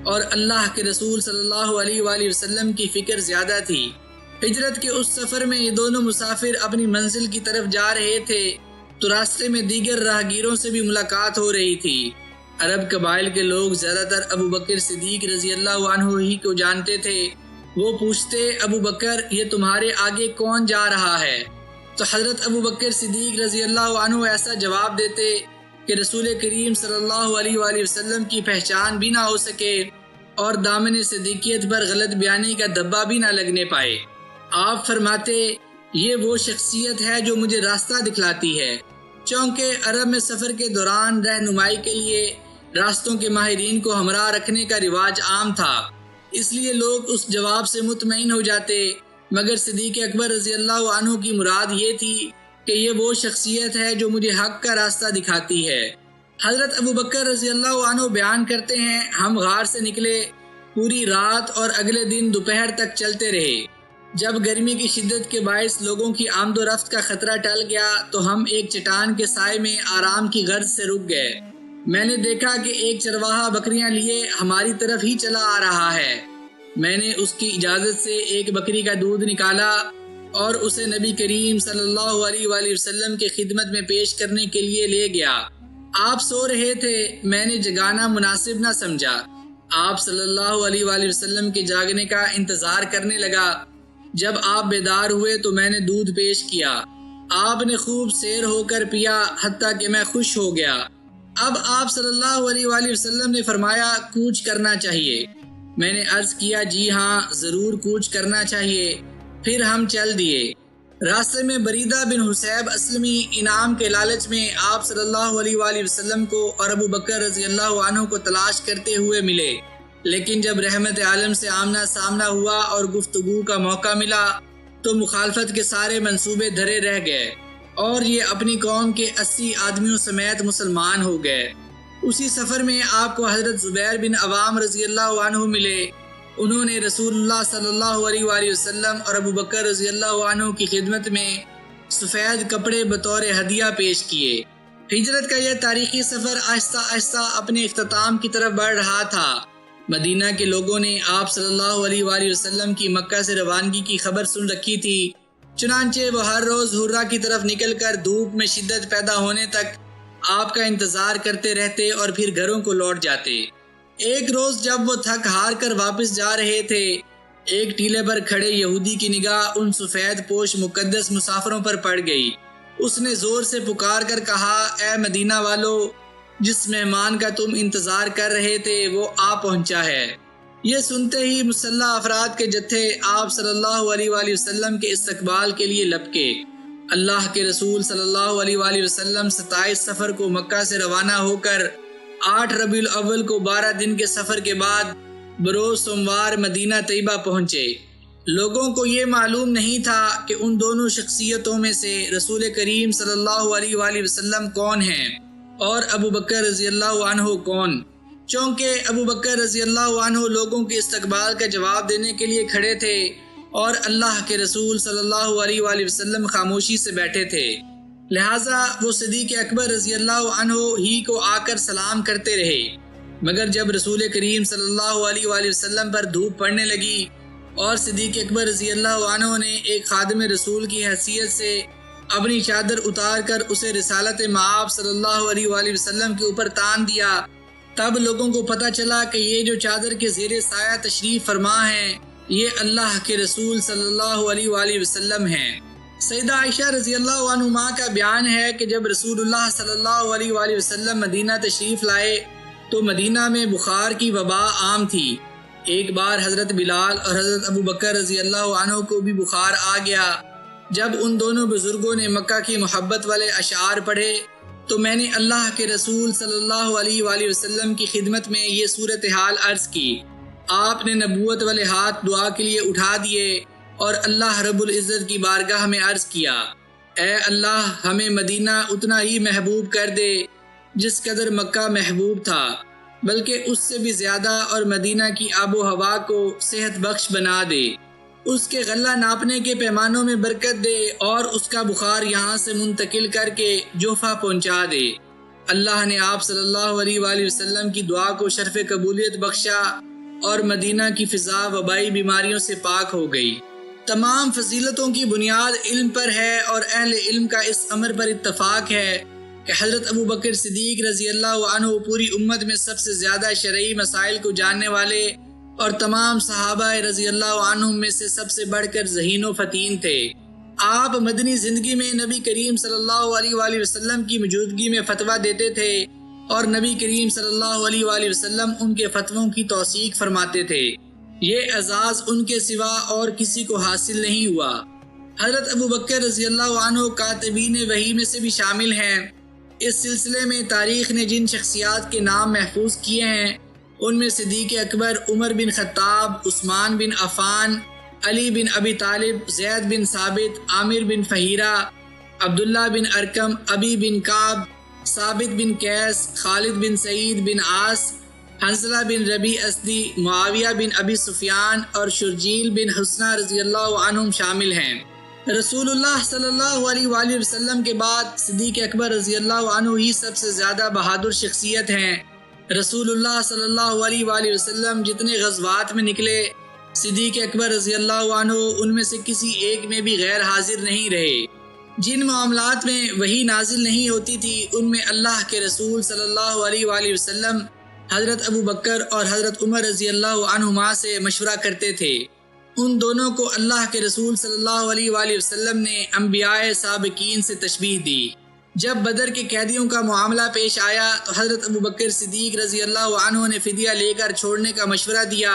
اور اللہ کے رسول صلی اللہ علیہ وآلہ وسلم کی فکر زیادہ تھی۔ ہجرت کے اس سفر میں یہ دونوں مسافر اپنی منزل کی طرف جا رہے تھے تو راستے میں دیگر راہگیروں سے بھی ملاقات ہو رہی تھی۔ عرب قبائل کے لوگ زیادہ تر ابو بکر صدیق رضی اللہ عنہ ہی کو جانتے تھے۔ وہ پوچھتے، ابو بکر، یہ تمہارے آگے کون جا رہا ہے؟ تو حضرت ابو بکر صدیق رضی اللہ عنہ ایسا جواب دیتے کہ رسول کریم صلی اللہ علیہ وآلہ وسلم کی پہچان بھی نہ ہو سکے اور دامن صدیقیت پر غلط بیانی کا دبا بھی نہ لگنے پائے۔ آپ فرماتے، یہ وہ شخصیت ہے جو مجھے راستہ دکھلاتی ہے، چونکہ عرب میں سفر کے دوران رہنمائی کے لیے راستوں کے ماہرین کو ہمراہ رکھنے کا رواج عام تھا، اس لیے لوگ اس جواب سے مطمئن ہو جاتے، مگر صدیق اکبر رضی اللہ عنہ کی مراد یہ تھی کہ یہ وہ شخصیت ہے جو مجھے حق کا راستہ دکھاتی ہے۔ حضرت ابو بکر رضی اللہ عنہ بیان کرتے ہیں، ہم غار سے نکلے، پوری رات اور اگلے دن دوپہر تک چلتے رہے۔ جب گرمی کی شدت کے باعث لوگوں کی آمد و رفت کا خطرہ ٹل گیا تو ہم ایک چٹان کے سائے میں آرام کی غرض سے رک گئے۔ میں نے دیکھا کہ ایک چرواہا بکریاں لیے ہماری طرف ہی چلا آ رہا ہے۔ میں نے اس کی اجازت سے ایک بکری کا دودھ نکالا اور اسے نبی کریم صلی اللہ علیہ وآلہ وسلم کی خدمت میں پیش کرنے کے لیے لے گیا۔ آپ سو رہے تھے، میں نے جگانا مناسب نہ سمجھا۔ آپ صلی اللہ علیہ وآلہ وسلم کے جاگنے کا انتظار کرنے لگا۔ جب آپ بیدار ہوئے تو میں نے دودھ پیش کیا۔ آپ نے خوب سیر ہو کر پیا حتیٰ کہ میں خوش ہو گیا۔ اب آپ صلی اللہ علیہ وآلہ وسلم نے فرمایا، کوچ کرنا چاہیے۔ میں نے عرض کیا، جی ہاں، ضرور کوچ کرنا چاہیے۔ پھر ہم چل دیے۔ راستے میں بریدہ بن حسیب اسلمی انعام کے لالچ میں آپ صلی اللہ علیہ وآلہ وسلم کو اور ابو بکر رضی اللہ عنہ کو تلاش کرتے ہوئے ملے، لیکن جب رحمت عالم سے آمنا سامنا ہوا اور گفتگو کا موقع ملا تو مخالفت کے سارے منصوبے دھرے رہ گئے اور یہ اپنی قوم کے 80 آدمیوں سمیت مسلمان ہو گئے۔ اسی سفر میں آپ کو حضرت زبیر بن عوام رضی اللہ عنہ ملے۔ انہوں نے رسول اللہ صلی اللہ علیہ وآلہ وسلم اور ابو بکر رضی اللہ عنہ کی خدمت میں سفید کپڑے بطور ہدیہ پیش کیے۔ ہجرت کا یہ تاریخی سفر آہستہ آہستہ اپنے اختتام کی طرف بڑھ رہا تھا۔ مدینہ کے لوگوں نے آپ صلی اللہ علیہ وآلہ وسلم کی مکہ سے روانگی کی خبر سن رکھی تھی، چنانچہ وہ ہر روز حرہ کی طرف نکل کر دھوپ میں شدت پیدا ہونے تک آپ کا انتظار کرتے رہتے اور پھر گھروں کو لوٹ جاتے۔ ایک روز جب وہ تھک ہار کر واپس جا رہے تھے، ایک ٹیلے پر کھڑے یہودی کی نگاہ ان سفید پوش مقدس مسافروں پر پڑ گئی۔ اس نے زور سے پکار کر کہا، اے مدینہ والو، جس مہمان کا تم انتظار کر رہے تھے وہ آ پہنچا ہے۔ یہ سنتے ہی مسلح افراد کے جتھے آپ صلی اللہ علیہ وآلہ وسلم کے استقبال کے لیے لپکے۔ اللہ کے رسول صلی اللہ علیہ وآلہ وسلم 27 سفر کو مکہ سے روانہ ہو کر 8 ربیع الاول کو 12 دن کے سفر کے بعد بروز سوموار مدینہ طیبہ پہنچے۔ لوگوں کو یہ معلوم نہیں تھا کہ ان دونوں شخصیتوں میں سے رسول کریم صلی اللہ علیہ وآلہ وسلم کون ہیں اور ابو بکر رضی اللہ عنہ کون، چونکہ ابو بکر رضی اللہ عنہ لوگوں کے استقبال کا جواب دینے کے لیے کھڑے تھے اور اللہ کے رسول صلی اللہ علیہ وآلہ وسلم خاموشی سے بیٹھے تھے، لہٰذا وہ صدیق اکبر رضی اللہ عنہ ہی کو آ کر سلام کرتے رہے۔ مگر جب رسول کریم صلی اللہ علیہ وآلہ وسلم پر دھوپ پڑنے لگی اور صدیق اکبر رضی اللہ عنہ نے ایک خادم رسول کی حیثیت سے اپنی چادر اتار کر اسے رسالت مآب صلی اللہ علیہ وآلہ وسلم کے اوپر تان دیا، تب لوگوں کو پتہ چلا کہ یہ جو چادر کے زیر سایہ تشریف فرما ہیں یہ اللہ کے رسول صلی اللہ علیہ وآلہ وسلم ہیں۔ سیدہ عائشہ رضی اللہ عنہما کا بیان ہے کہ جب رسول اللہ صلی اللہ علیہ وآلہ وسلم مدینہ تشریف لائے تو مدینہ میں بخار کی وبا عام تھی۔ ایک بار حضرت بلال اور حضرت ابو بکر رضی اللہ عنہ کو بھی بخار آ گیا۔ جب ان دونوں بزرگوں نے مکہ کی محبت والے اشعار پڑھے تو میں نے اللہ کے رسول صلی اللہ علیہ وآلہ وسلم کی خدمت میں یہ صورتحال عرض کی۔ آپ نے نبوت والے ہاتھ دعا کے لیے اٹھا دیے اور اللہ رب العزت کی بارگاہ میں عرض کیا، اے اللہ ہمیں مدینہ اتنا ہی محبوب کر دے جس قدر مکہ محبوب تھا، بلکہ اس سے بھی زیادہ، اور مدینہ کی آب و ہوا کو صحت بخش بنا دے، اس کے غلہ ناپنے کے پیمانوں میں برکت دے اور اس کا بخار یہاں سے منتقل کر کے جوفہ پہنچا دے۔ اللہ نے آپ صلی اللہ علیہ وآلہ وسلم کی دعا کو شرف قبولیت بخشا اور مدینہ کی فضا وبائی بیماریوں سے پاک ہو گئی۔ تمام فضیلتوں کی بنیاد علم پر ہے، اور اہل علم کا اس امر پر اتفاق ہے کہ حضرت ابو بکر صدیق رضی اللہ عنہ پوری امت میں سب سے زیادہ شرعی مسائل کو جاننے والے اور تمام صحابہ رضی اللہ عنہم میں سے سب سے بڑھ کر ذہین و فتین تھے۔ آپ مدنی زندگی میں نبی کریم صلی اللہ علیہ وآلہ وسلم کی موجودگی میں فتویٰ دیتے تھے اور نبی کریم صلی اللہ علیہ وآلہ وسلم ان کے فتووں کی توثیق فرماتے تھے۔ یہ اعزاز ان کے سوا اور کسی کو حاصل نہیں ہوا۔ حضرت ابو بکر رضی اللہ عنہ کاتبین وحی میں سے بھی شامل ہیں۔ اس سلسلے میں تاریخ نے جن شخصیات کے نام محفوظ کیے ہیں ان میں صدیق اکبر، عمر بن خطاب، عثمان بن عفان، علی بن ابی طالب، زید بن ثابت، عامر بن فہیرہ، عبداللہ بن ارکم، ابی بن کعب، ثابت بن قیس، خالد بن سعید بن عاص، حنظلہ بن ربیع اسدی، معاویہ بن ابی سفیان اور شرجیل بن حسنہ رضی اللہ عنہم شامل ہیں۔ رسول اللہ صلی اللہ علیہ وآلہ وسلم کے بعد صدیق اکبر رضی اللہ عنہ ہی سب سے زیادہ بہادر شخصیت ہیں۔ رسول اللہ صلی اللہ علیہ وآلہ وسلم جتنے غزوات میں نکلے، صدیق اکبر رضی اللہ عنہ ان میں سے کسی ایک میں بھی غیر حاضر نہیں رہے۔ جن معاملات میں وحی نازل نہیں ہوتی تھی ان میں اللہ کے رسول صلی اللہ علیہ وآلہ وسلم حضرت ابو بکر اور حضرت عمر رضی اللہ عنہما سے مشورہ کرتے تھے۔ ان دونوں کو اللہ کے رسول صلی اللہ علیہ وآلہ وسلم نے انبیاء سابقین سے تشبیہ دی۔ جب بدر کے قیدیوں کا معاملہ پیش آیا تو حضرت ابو بکر صدیق رضی اللہ عنہ نے فدیہ لے کر چھوڑنے کا مشورہ دیا،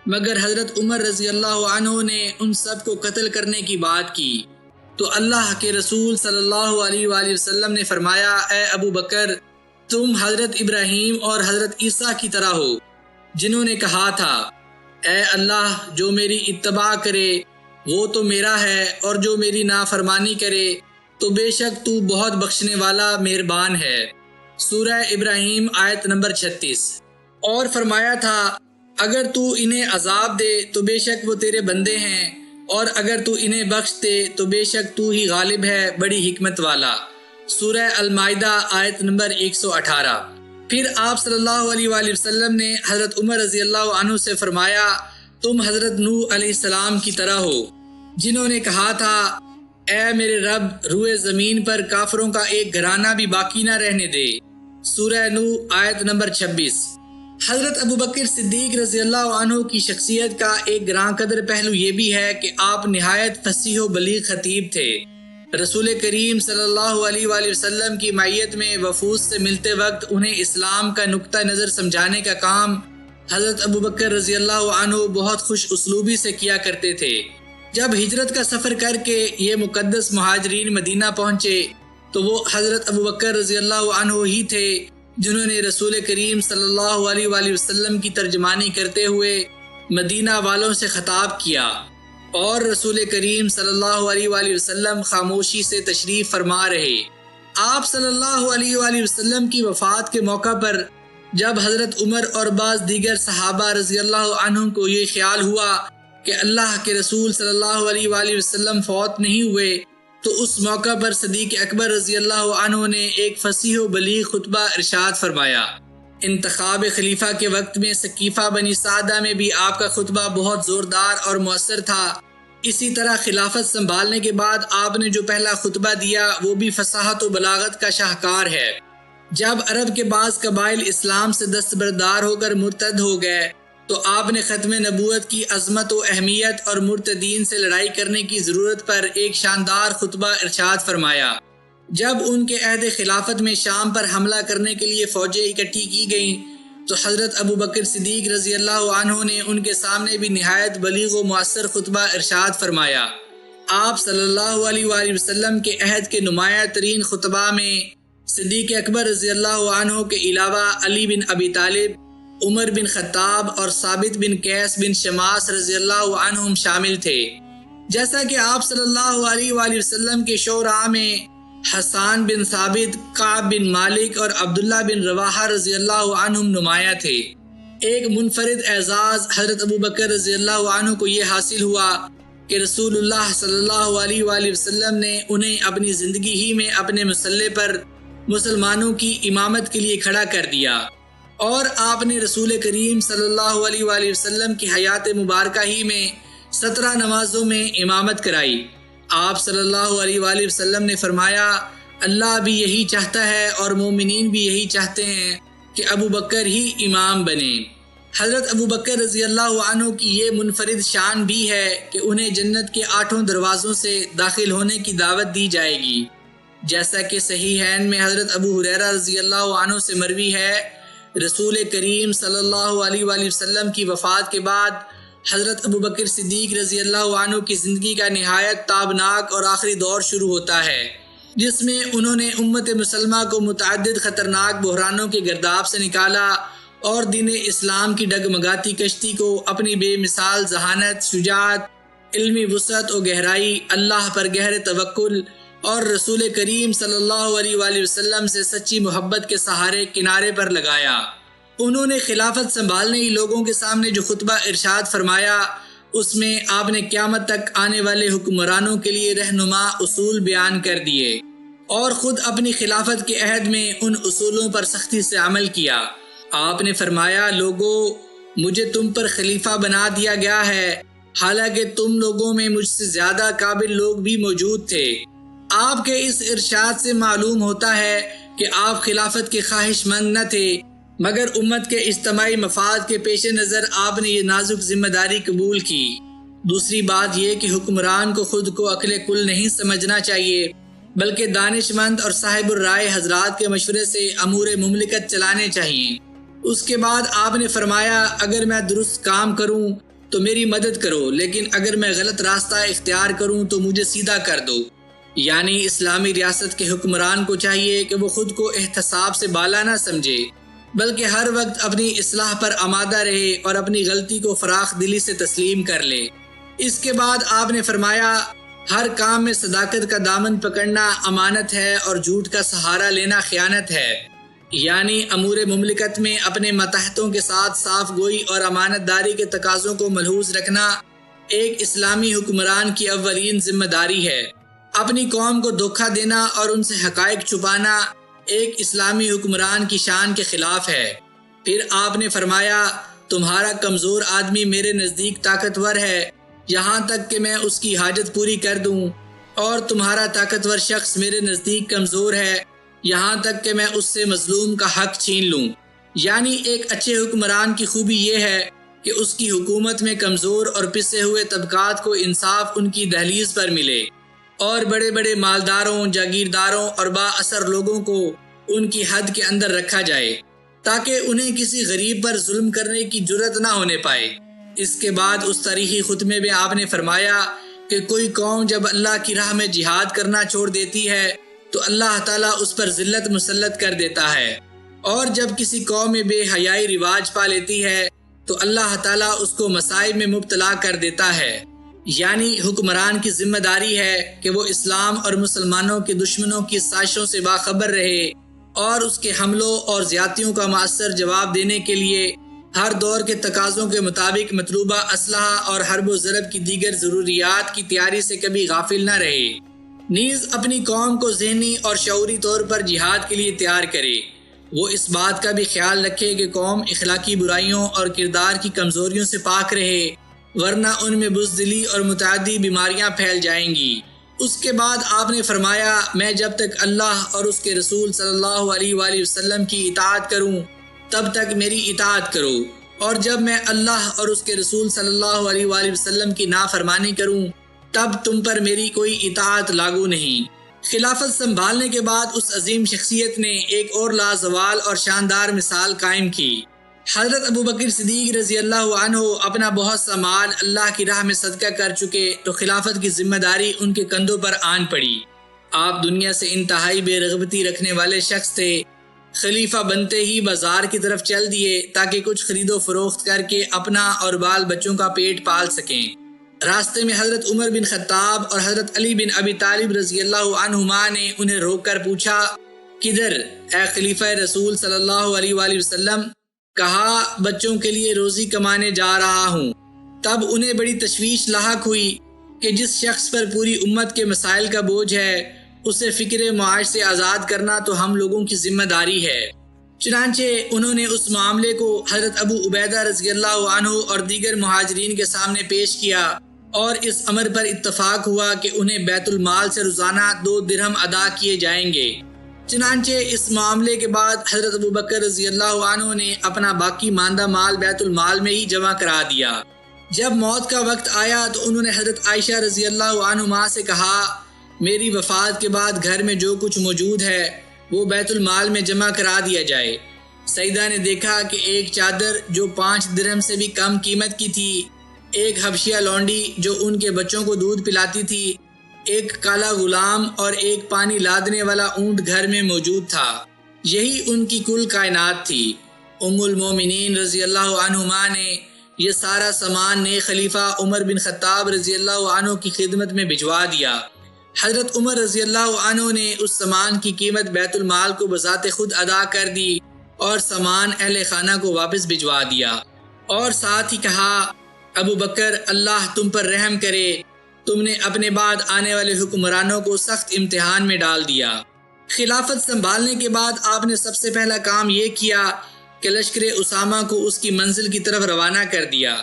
مگر حضرت عمر رضی اللہ عنہ نے ان سب کو قتل کرنے کی بات کی۔ تو اللہ کے رسول صلی اللہ علیہ وآلہ وسلم نے فرمایا، اے ابو بکر، تم حضرت ابراہیم اور حضرت عیسیٰ کی طرح ہو، جنہوں نے کہا تھا، اے اللہ جو میری اتباع کرے وہ تو میرا ہے، اور جو میری نافرمانی کرے تو بے شک تو بہت بخشنے والا مہربان ہے۔ سورہ ابراہیم آیت نمبر 36۔ اور فرمایا تھا، اگر تو انہیں عذاب دے تو بے شک وہ تیرے بندے ہیں، اور اگر تو انہیں بخش دے تو بے شک تو ہی غالب ہے، بڑی حکمت والا۔ سورہ المائدہ آیت نمبر 118۔ پھر آپ صلی اللہ علیہ وآلہ وسلم نے حضرت عمر رضی اللہ عنہ سے فرمایا، تم حضرت نوح علیہ السلام کی طرح ہو، جنہوں نے کہا تھا، اے میرے رب، روئے زمین پر کافروں کا ایک گھرانہ بھی باقی نہ رہنے دے۔ سورہ نوح آیت نمبر 26۔ حضرت ابو بکر صدیق رضی اللہ عنہ کی شخصیت کا ایک گراں قدر پہلو یہ بھی ہے کہ آپ نہایت فصیح و بلیغ خطیب تھے۔ رسول کریم صلی اللہ علیہ وآلہ وسلم کی معیت میں وفود سے ملتے وقت انہیں اسلام کا نقطہ نظر سمجھانے کا کام حضرت ابو بکر رضی اللہ عنہ بہت خوش اسلوبی سے کیا کرتے تھے۔ جب ہجرت کا سفر کر کے یہ مقدس مہاجرین مدینہ پہنچے تو وہ حضرت ابو بکر رضی اللہ عنہ ہی تھے جنہوں نے رسول کریم صلی اللہ علیہ وآلہ وسلم کی ترجمانی کرتے ہوئے مدینہ والوں سے خطاب کیا، اور رسول کریم صلی اللہ علیہ وآلہ وسلم خاموشی سے تشریف فرما رہے۔ آپ صلی اللہ علیہ وآلہ وسلم کی وفات کے موقع پر جب حضرت عمر اور بعض دیگر صحابہ رضی اللہ عنہم کو یہ خیال ہوا کہ اللہ کے رسول صلی اللہ علیہ وآلہ وسلم فوت نہیں ہوئے تو اس موقع پر صدیق اکبر رضی اللہ عنہ نے ایک فصیح و بلیغ خطبہ ارشاد فرمایا۔ انتخاب خلیفہ کے وقت میں سقیفہ بنی سعدہ میں بھی آپ کا خطبہ بہت زوردار اور مؤثر تھا۔ اسی طرح خلافت سنبھالنے کے بعد آپ نے جو پہلا خطبہ دیا وہ بھی فصاحت و بلاغت کا شاہکار ہے۔ جب عرب کے بعض قبائل اسلام سے دستبردار ہو کر مرتد ہو گئے تو آپ نے ختم نبوت کی عظمت و اہمیت اور مرتدین سے لڑائی کرنے کی ضرورت پر ایک شاندار خطبہ ارشاد فرمایا۔ جب ان کے عہد خلافت میں شام پر حملہ کرنے کے لیے فوجیں اکٹھی کی گئیں تو حضرت ابو بکر صدیق رضی اللہ عنہ نے ان کے سامنے بھی نہایت بلیغ و مؤثر خطبہ ارشاد فرمایا۔ آپ صلی اللہ علیہ وآلہ وسلم کے عہد کے نمایاں ترین خطبہ میں صدیق اکبر رضی اللہ عنہ کے علاوہ علی بن ابی طالب، عمر بن خطاب اور ثابت بن قیس بن شماس رضی اللہ عنہم شامل تھے۔ جیسا کہ آپ صلی اللہ علیہ وآلہ وسلم کے شعراء میں حسان بن ثابت، کعب بن مالک اور عبداللہ بن رواحہ رضی اللہ عنہم نمایاں تھے۔ ایک منفرد اعزاز حضرت ابو بکر رضی اللہ عنہ کو یہ حاصل ہوا کہ رسول اللہ صلی اللہ علیہ وآلہ وسلم نے انہیں اپنی زندگی ہی میں اپنے مسلح پر مسلمانوں کی امامت کے لیے کھڑا کر دیا، اور آپ نے رسول کریم صلی اللہ علیہ وآلہ وسلم کی حیات مبارکہ ہی میں 17 نمازوں میں امامت کرائی۔ آپ صلی اللہ علیہ وآلہ وسلم نے فرمایا، اللہ بھی یہی چاہتا ہے اور مومنین بھی یہی چاہتے ہیں کہ ابو بکر ہی امام بنے۔ حضرت ابو بکر رضی اللہ عنہ کی یہ منفرد شان بھی ہے کہ انہیں جنت کے 8 دروازوں سے داخل ہونے کی دعوت دی جائے گی، جیسا کہ صحیحین میں حضرت ابو ہریرہ رضی اللہ عنہ سے مروی ہے، رسول کریم صلی اللہ علیہ وآلہ وسلم کی وفات کے بعد حضرت ابو بکر صدیق رضی اللہ عنہ کی زندگی کا نہایت تابناک اور آخری دور شروع ہوتا ہے، جس میں انہوں نے امت مسلمہ کو متعدد خطرناک بحرانوں کے گرداب سے نکالا اور دین اسلام کی ڈگمگاتی کشتی کو اپنی بے مثال ذہانت، شجاعت، علمی وسعت و گہرائی، اللہ پر گہرے توکل اور رسول کریم صلی اللہ علیہ وآلہ وسلم سے سچی محبت کے سہارے کنارے پر لگایا۔ انہوں نے خلافت سنبھالنے ہی لوگوں کے سامنے جو خطبہ ارشاد فرمایا، اس میں آپ نے قیامت تک آنے والے حکمرانوں کے لیے رہنما اصول بیان کر دیے اور خود اپنی خلافت کے عہد میں ان اصولوں پر سختی سے عمل کیا۔ آپ نے فرمایا، لوگو، مجھے تم پر خلیفہ بنا دیا گیا ہے، حالانکہ تم لوگوں میں مجھ سے زیادہ قابل لوگ بھی موجود تھے۔ آپ کے اس ارشاد سے معلوم ہوتا ہے کہ آپ خلافت کے خواہش مند نہ تھے، مگر امت کے اجتماعی مفاد کے پیش نظر آپ نے یہ نازک ذمہ داری قبول کی۔ دوسری بات یہ کہ حکمران کو خود کو عقل کل نہیں سمجھنا چاہیے، بلکہ دانش مند اور صاحب الرائے حضرات کے مشورے سے امور مملکت چلانے چاہیے۔ اس کے بعد آپ نے فرمایا، اگر میں درست کام کروں تو میری مدد کرو، لیکن اگر میں غلط راستہ اختیار کروں تو مجھے سیدھا کر دو۔ یعنی اسلامی ریاست کے حکمران کو چاہیے کہ وہ خود کو احتساب سے بالا نہ سمجھے، بلکہ ہر وقت اپنی اصلاح پر آمادہ رہے اور اپنی غلطی کو فراخ دلی سے تسلیم کر لے۔ اس کے بعد آپ نے فرمایا، ہر کام میں صداقت کا دامن پکڑنا امانت ہے اور جھوٹ کا سہارا لینا خیانت ہے۔ یعنی امور مملکت میں اپنے ماتحتوں کے ساتھ صاف گوئی اور امانت داری کے تقاضوں کو ملحوظ رکھنا ایک اسلامی حکمران کی اولین ذمہ داری ہے۔ اپنی قوم کو دھوکہ دینا اور ان سے حقائق چھپانا ایک اسلامی حکمران کی شان کے خلاف ہے۔ پھر آپ نے فرمایا، تمہارا کمزور آدمی میرے نزدیک طاقتور ہے یہاں تک کہ میں اس کی حاجت پوری کر دوں، اور تمہارا طاقتور شخص میرے نزدیک کمزور ہے یہاں تک کہ میں اس سے مظلوم کا حق چھین لوں۔ یعنی ایک اچھے حکمران کی خوبی یہ ہے کہ اس کی حکومت میں کمزور اور پسے ہوئے طبقات کو انصاف ان کی دہلیز پر ملے، اور بڑے بڑے مالداروں، جاگیرداروں اور با اثر لوگوں کو ان کی حد کے اندر رکھا جائے تاکہ انہیں کسی غریب پر ظلم کرنے کی جرت نہ ہونے پائے۔ اس کے بعد اس تاریخی خطبے میں آپ نے فرمایا کہ کوئی قوم جب اللہ کی راہ میں جہاد کرنا چھوڑ دیتی ہے تو اللہ تعالیٰ اس پر ذلت مسلط کر دیتا ہے، اور جب کسی قوم میں بے حیائی رواج پا لیتی ہے تو اللہ تعالیٰ اس کو مصائب میں مبتلا کر دیتا ہے۔ یعنی حکمران کی ذمہ داری ہے کہ وہ اسلام اور مسلمانوں کے دشمنوں کی سازشوں سے باخبر رہے اور اس کے حملوں اور زیادتیوں کا مؤثر جواب دینے کے لیے ہر دور کے تقاضوں کے مطابق مطلوبہ اسلحہ اور حرب و ضرب کی دیگر ضروریات کی تیاری سے کبھی غافل نہ رہے، نیز اپنی قوم کو ذہنی اور شعوری طور پر جہاد کے لیے تیار کرے۔ وہ اس بات کا بھی خیال رکھے کہ قوم اخلاقی برائیوں اور کردار کی کمزوریوں سے پاک رہے، ورنہ ان میں بزدلی اور متعدی بیماریاں پھیل جائیں گی۔ اس کے بعد آپ نے فرمایا، میں جب تک اللہ اور اس کے رسول صلی اللہ علیہ وآلہ وسلم کی اطاعت کروں تب تک میری اطاعت کرو، اور جب میں اللہ اور اس کے رسول صلی اللہ علیہ وآلہ وسلم کی نافرمانی کروں تب تم پر میری کوئی اطاعت لاگو نہیں۔ خلافت سنبھالنے کے بعد اس عظیم شخصیت نے ایک اور لازوال اور شاندار مثال قائم کی۔ حضرت ابوبکر صدیق رضی اللہ عنہ اپنا بہت سا مال اللہ کی راہ میں صدقہ کر چکے تو خلافت کی ذمہ داری ان کے کندھوں پر آن پڑی۔ آپ دنیا سے انتہائی بے رغبتی رکھنے والے شخص تھے۔ خلیفہ بنتے ہی بازار کی طرف چل دیے تاکہ کچھ خرید و فروخت کر کے اپنا اور بال بچوں کا پیٹ پال سکیں۔ راستے میں حضرت عمر بن خطاب اور حضرت علی بن ابی طالب رضی اللہ عنہما نے انہیں روک کر پوچھا، کدھر اے خلیفہ رسول صلی اللہ علیہ وآلہ وسلم؟ کہا، بچوں کے لیے روزی کمانے جا رہا ہوں۔ تب انہیں بڑی تشویش لاحق ہوئی کہ جس شخص پر پوری امت کے مسائل کا بوجھ ہے اسے فکر معاش سے آزاد کرنا تو ہم لوگوں کی ذمہ داری ہے۔ چنانچہ انہوں نے اس معاملے کو حضرت ابو عبیدہ رضی اللہ عنہ اور دیگر مہاجرین کے سامنے پیش کیا اور اس امر پر اتفاق ہوا کہ انہیں بیت المال سے روزانہ 2 درہم ادا کیے جائیں گے۔ چنانچہ اس معاملے کے بعد حضرت ابوبکر رضی اللہ عنہ نے اپنا باقی ماندہ مال بیت المال میں ہی جمع کرا دیا۔ جب موت کا وقت آیا تو انہوں نے حضرت عائشہ رضی اللہ عنہما سے کہا، میری وفات کے بعد گھر میں جو کچھ موجود ہے وہ بیت المال میں جمع کرا دیا جائے۔ سیدہ نے دیکھا کہ ایک چادر جو 5 درہم سے بھی کم قیمت کی تھی، ایک حبشیہ لونڈی جو ان کے بچوں کو دودھ پلاتی تھی، ایک کالا غلام اور ایک پانی لادنے والا اونٹ گھر میں موجود تھا۔ یہی ان کی کل کائنات تھی۔ ام المومنین رضی اللہ عنہما نے یہ سارا سامان نئے خلیفہ عمر بن خطاب رضی اللہ عنہ کی خدمت میں بھجوا دیا۔ حضرت عمر رضی اللہ عنہ نے اس سامان کی قیمت بیت المال کو بذات خود ادا کر دی اور سامان اہل خانہ کو واپس بھجوا دیا، اور ساتھ ہی کہا، ابو بکر اللہ تم پر رحم کرے، تم نے اپنے بعد آنے والے حکمرانوں کو سخت امتحان میں ڈال دیا۔ خلافت سنبھالنے کے بعد آپ نے سب سے پہلا کام یہ کیا کہ لشکر اسامہ کو اس کی منزل کی طرف روانہ کر دیا۔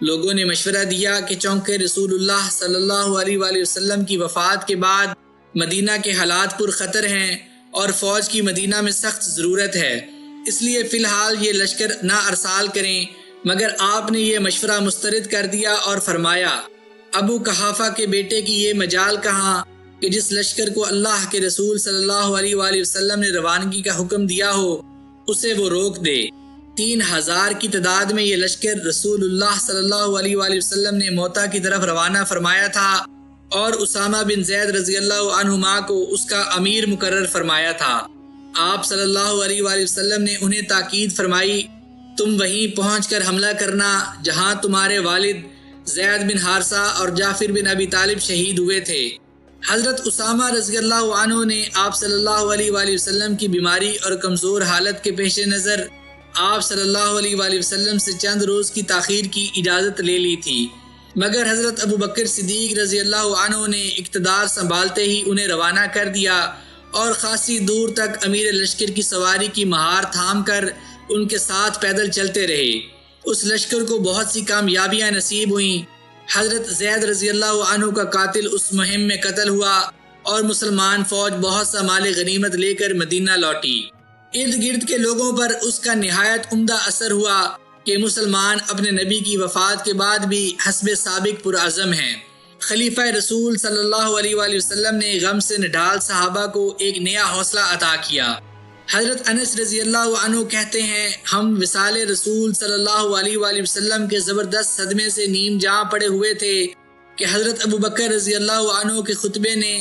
لوگوں نے مشورہ دیا کہ چونکہ رسول اللہ صلی اللہ علیہ وآلہ وسلم کی وفات کے بعد مدینہ کے حالات پر خطر ہیں اور فوج کی مدینہ میں سخت ضرورت ہے، اس لیے فی الحال یہ لشکر نہ ارسال کریں، مگر آپ نے یہ مشورہ مسترد کر دیا اور فرمایا، ابو قحافہ کے بیٹے کی یہ مجال کہاں کہ جس لشکر کو اللہ کے رسول صلی اللہ علیہ وآلہ وسلم نے روانگی کا حکم دیا ہو اسے وہ روک دے۔ 3000 کی تعداد میں یہ لشکر رسول اللہ صلی اللہ علیہ وآلہ وسلم نے موتا کی طرف روانہ فرمایا تھا اور اسامہ بن زید رضی اللہ عنہما کو اس کا امیر مقرر فرمایا تھا۔ آپ صلی اللہ علیہ وآلہ وسلم نے انہیں تاکید فرمائی، تم وہیں پہنچ کر حملہ کرنا جہاں تمہارے والد زید بن حارثہ اور جعفر بن ابی طالب شہید ہوئے تھے۔ حضرت اسامہ رضی اللہ عنہ نے آپ صلی اللہ علیہ وآلہ وسلم کی بیماری اور کمزور حالت کے پیش نظر آپ صلی اللہ علیہ وآلہ وسلم سے چند روز کی تاخیر کی اجازت لے لی تھی، مگر حضرت ابوبکر صدیق رضی اللہ عنہ نے اقتدار سنبھالتے ہی انہیں روانہ کر دیا اور خاصی دور تک امیر لشکر کی سواری کی مہار تھام کر ان کے ساتھ پیدل چلتے رہے۔ اس لشکر کو بہت سی کامیابیاں نصیب ہوئیں۔ حضرت زید رضی اللہ عنہ کا قاتل اس مہم میں قتل ہوا اور مسلمان فوج بہت سا مال غنیمت لے کر مدینہ لوٹی۔ ارد گرد کے لوگوں پر اس کا نہایت عمدہ اثر ہوا کہ مسلمان اپنے نبی کی وفات کے بعد بھی حسب سابق پرعزم ہیں۔ خلیفہ رسول صلی اللہ علیہ وآلہ وسلم نے غم سے نڈھال صحابہ کو ایک نیا حوصلہ عطا کیا۔ حضرت انس رضی اللہ عنہ کہتے ہیں، ہم وصال رسول صلی اللہ علیہ وآلہ وسلم کے زبردست صدمے سے نیم جہاں پڑے ہوئے تھے کہ حضرت ابوبکر رضی اللہ عنہ کے خطبے نے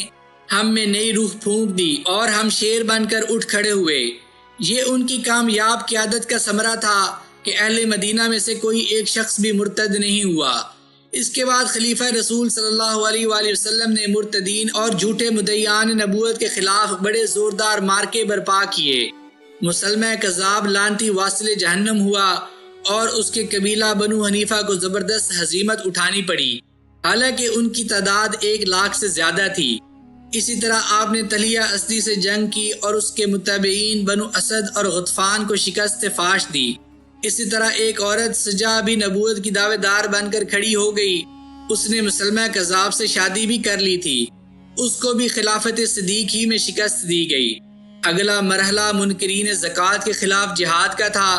ہم میں نئی روح پھونک دی اور ہم شیر بن کر اٹھ کھڑے ہوئے۔ یہ ان کی کامیاب قیادت کا ثمرہ تھا کہ اہل مدینہ میں سے کوئی ایک شخص بھی مرتد نہیں ہوا۔ اس کے بعد خلیفہ رسول صلی اللہ علیہ وآلہ وسلم نے مرتدین اور جھوٹے مدعیان نبوت کے خلاف بڑے زوردار مارکے برپا کیے۔ مسلمہ کذاب لعنتی واصل جہنم ہوا اور اس کے قبیلہ بنو حنیفہ کو زبردست ہزیمت اٹھانی پڑی، حالانکہ ان کی تعداد 1 لاکھ سے زیادہ تھی۔ اسی طرح آپ نے طلیہ اسدی سے جنگ کی اور اس کے متبعین بنو اسد اور غطفان کو شکست فاش دی۔ اسی طرح ایک عورت سجا بھی نبوت کی دعوے دار بن کر کھڑی ہو گئی۔ اس نے مسلمہ کذاب سے شادی بھی کر لی تھی، اس کو بھی خلافت صدیق ہی میں شکست دی گئی۔ اگلا مرحلہ منکرین زکوٰۃ کے خلاف جہاد کا تھا۔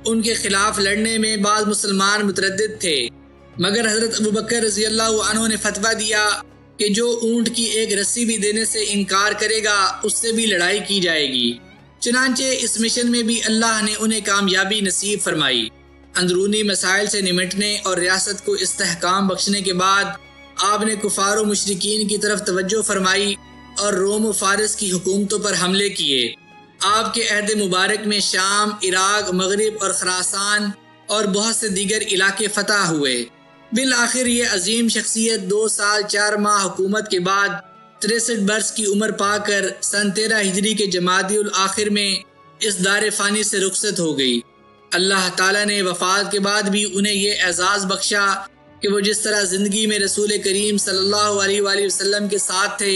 ان کے خلاف لڑنے میں بعض مسلمان متردد تھے، مگر حضرت ابوبکر رضی اللہ عنہ نے فتویٰ دیا کہ جو اونٹ کی ایک رسی بھی دینے سے انکار کرے گا اس سے بھی لڑائی کی جائے گی۔ چنانچہ اس مشن میں بھی اللہ نے انہیں کامیابی نصیب فرمائی۔ اندرونی مسائل سے نمٹنے اور ریاست کو استحکام بخشنے کے بعد آپ نے کفار و مشرکین کی طرف توجہ فرمائی اور روم و فارس کی حکومتوں پر حملے کیے۔ آپ کے عہد مبارک میں شام، عراق، مغرب اور خراسان اور بہت سے دیگر علاقے فتح ہوئے۔ بالآخر یہ عظیم شخصیت 2 سال 4 ماہ حکومت کے بعد 63 برس کی عمر پا کر سن 13 ہجری کے جمادی الاخر میں اس دار فانی سے رخصت ہو گئی۔ اللہ تعالیٰ نے وفات کے بعد بھی انہیں یہ اعزاز بخشا کہ وہ جس طرح زندگی میں رسول کریم صلی اللہ علیہ وآلہ وسلم کے ساتھ تھے،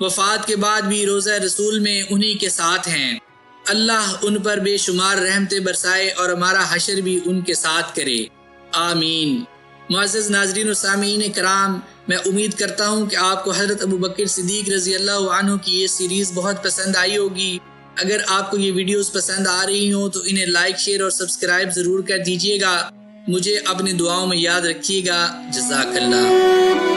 وفات کے بعد بھی روضہ رسول میں انہی کے ساتھ ہیں۔ اللہ ان پر بے شمار رحمتیں برسائے اور ہمارا حشر بھی ان کے ساتھ کرے، آمین۔ معزز ناظرین و سامعین کرام، میں امید کرتا ہوں کہ آپ کو حضرت ابوبکر صدیق رضی اللہ عنہ کی یہ سیریز بہت پسند آئی ہوگی۔ اگر آپ کو یہ ویڈیوز پسند آ رہی ہوں تو انہیں لائک، شیئر اور سبسکرائب ضرور کر دیجیے گا۔ مجھے اپنی دعاؤں میں یاد رکھیے گا۔ جزاک اللہ۔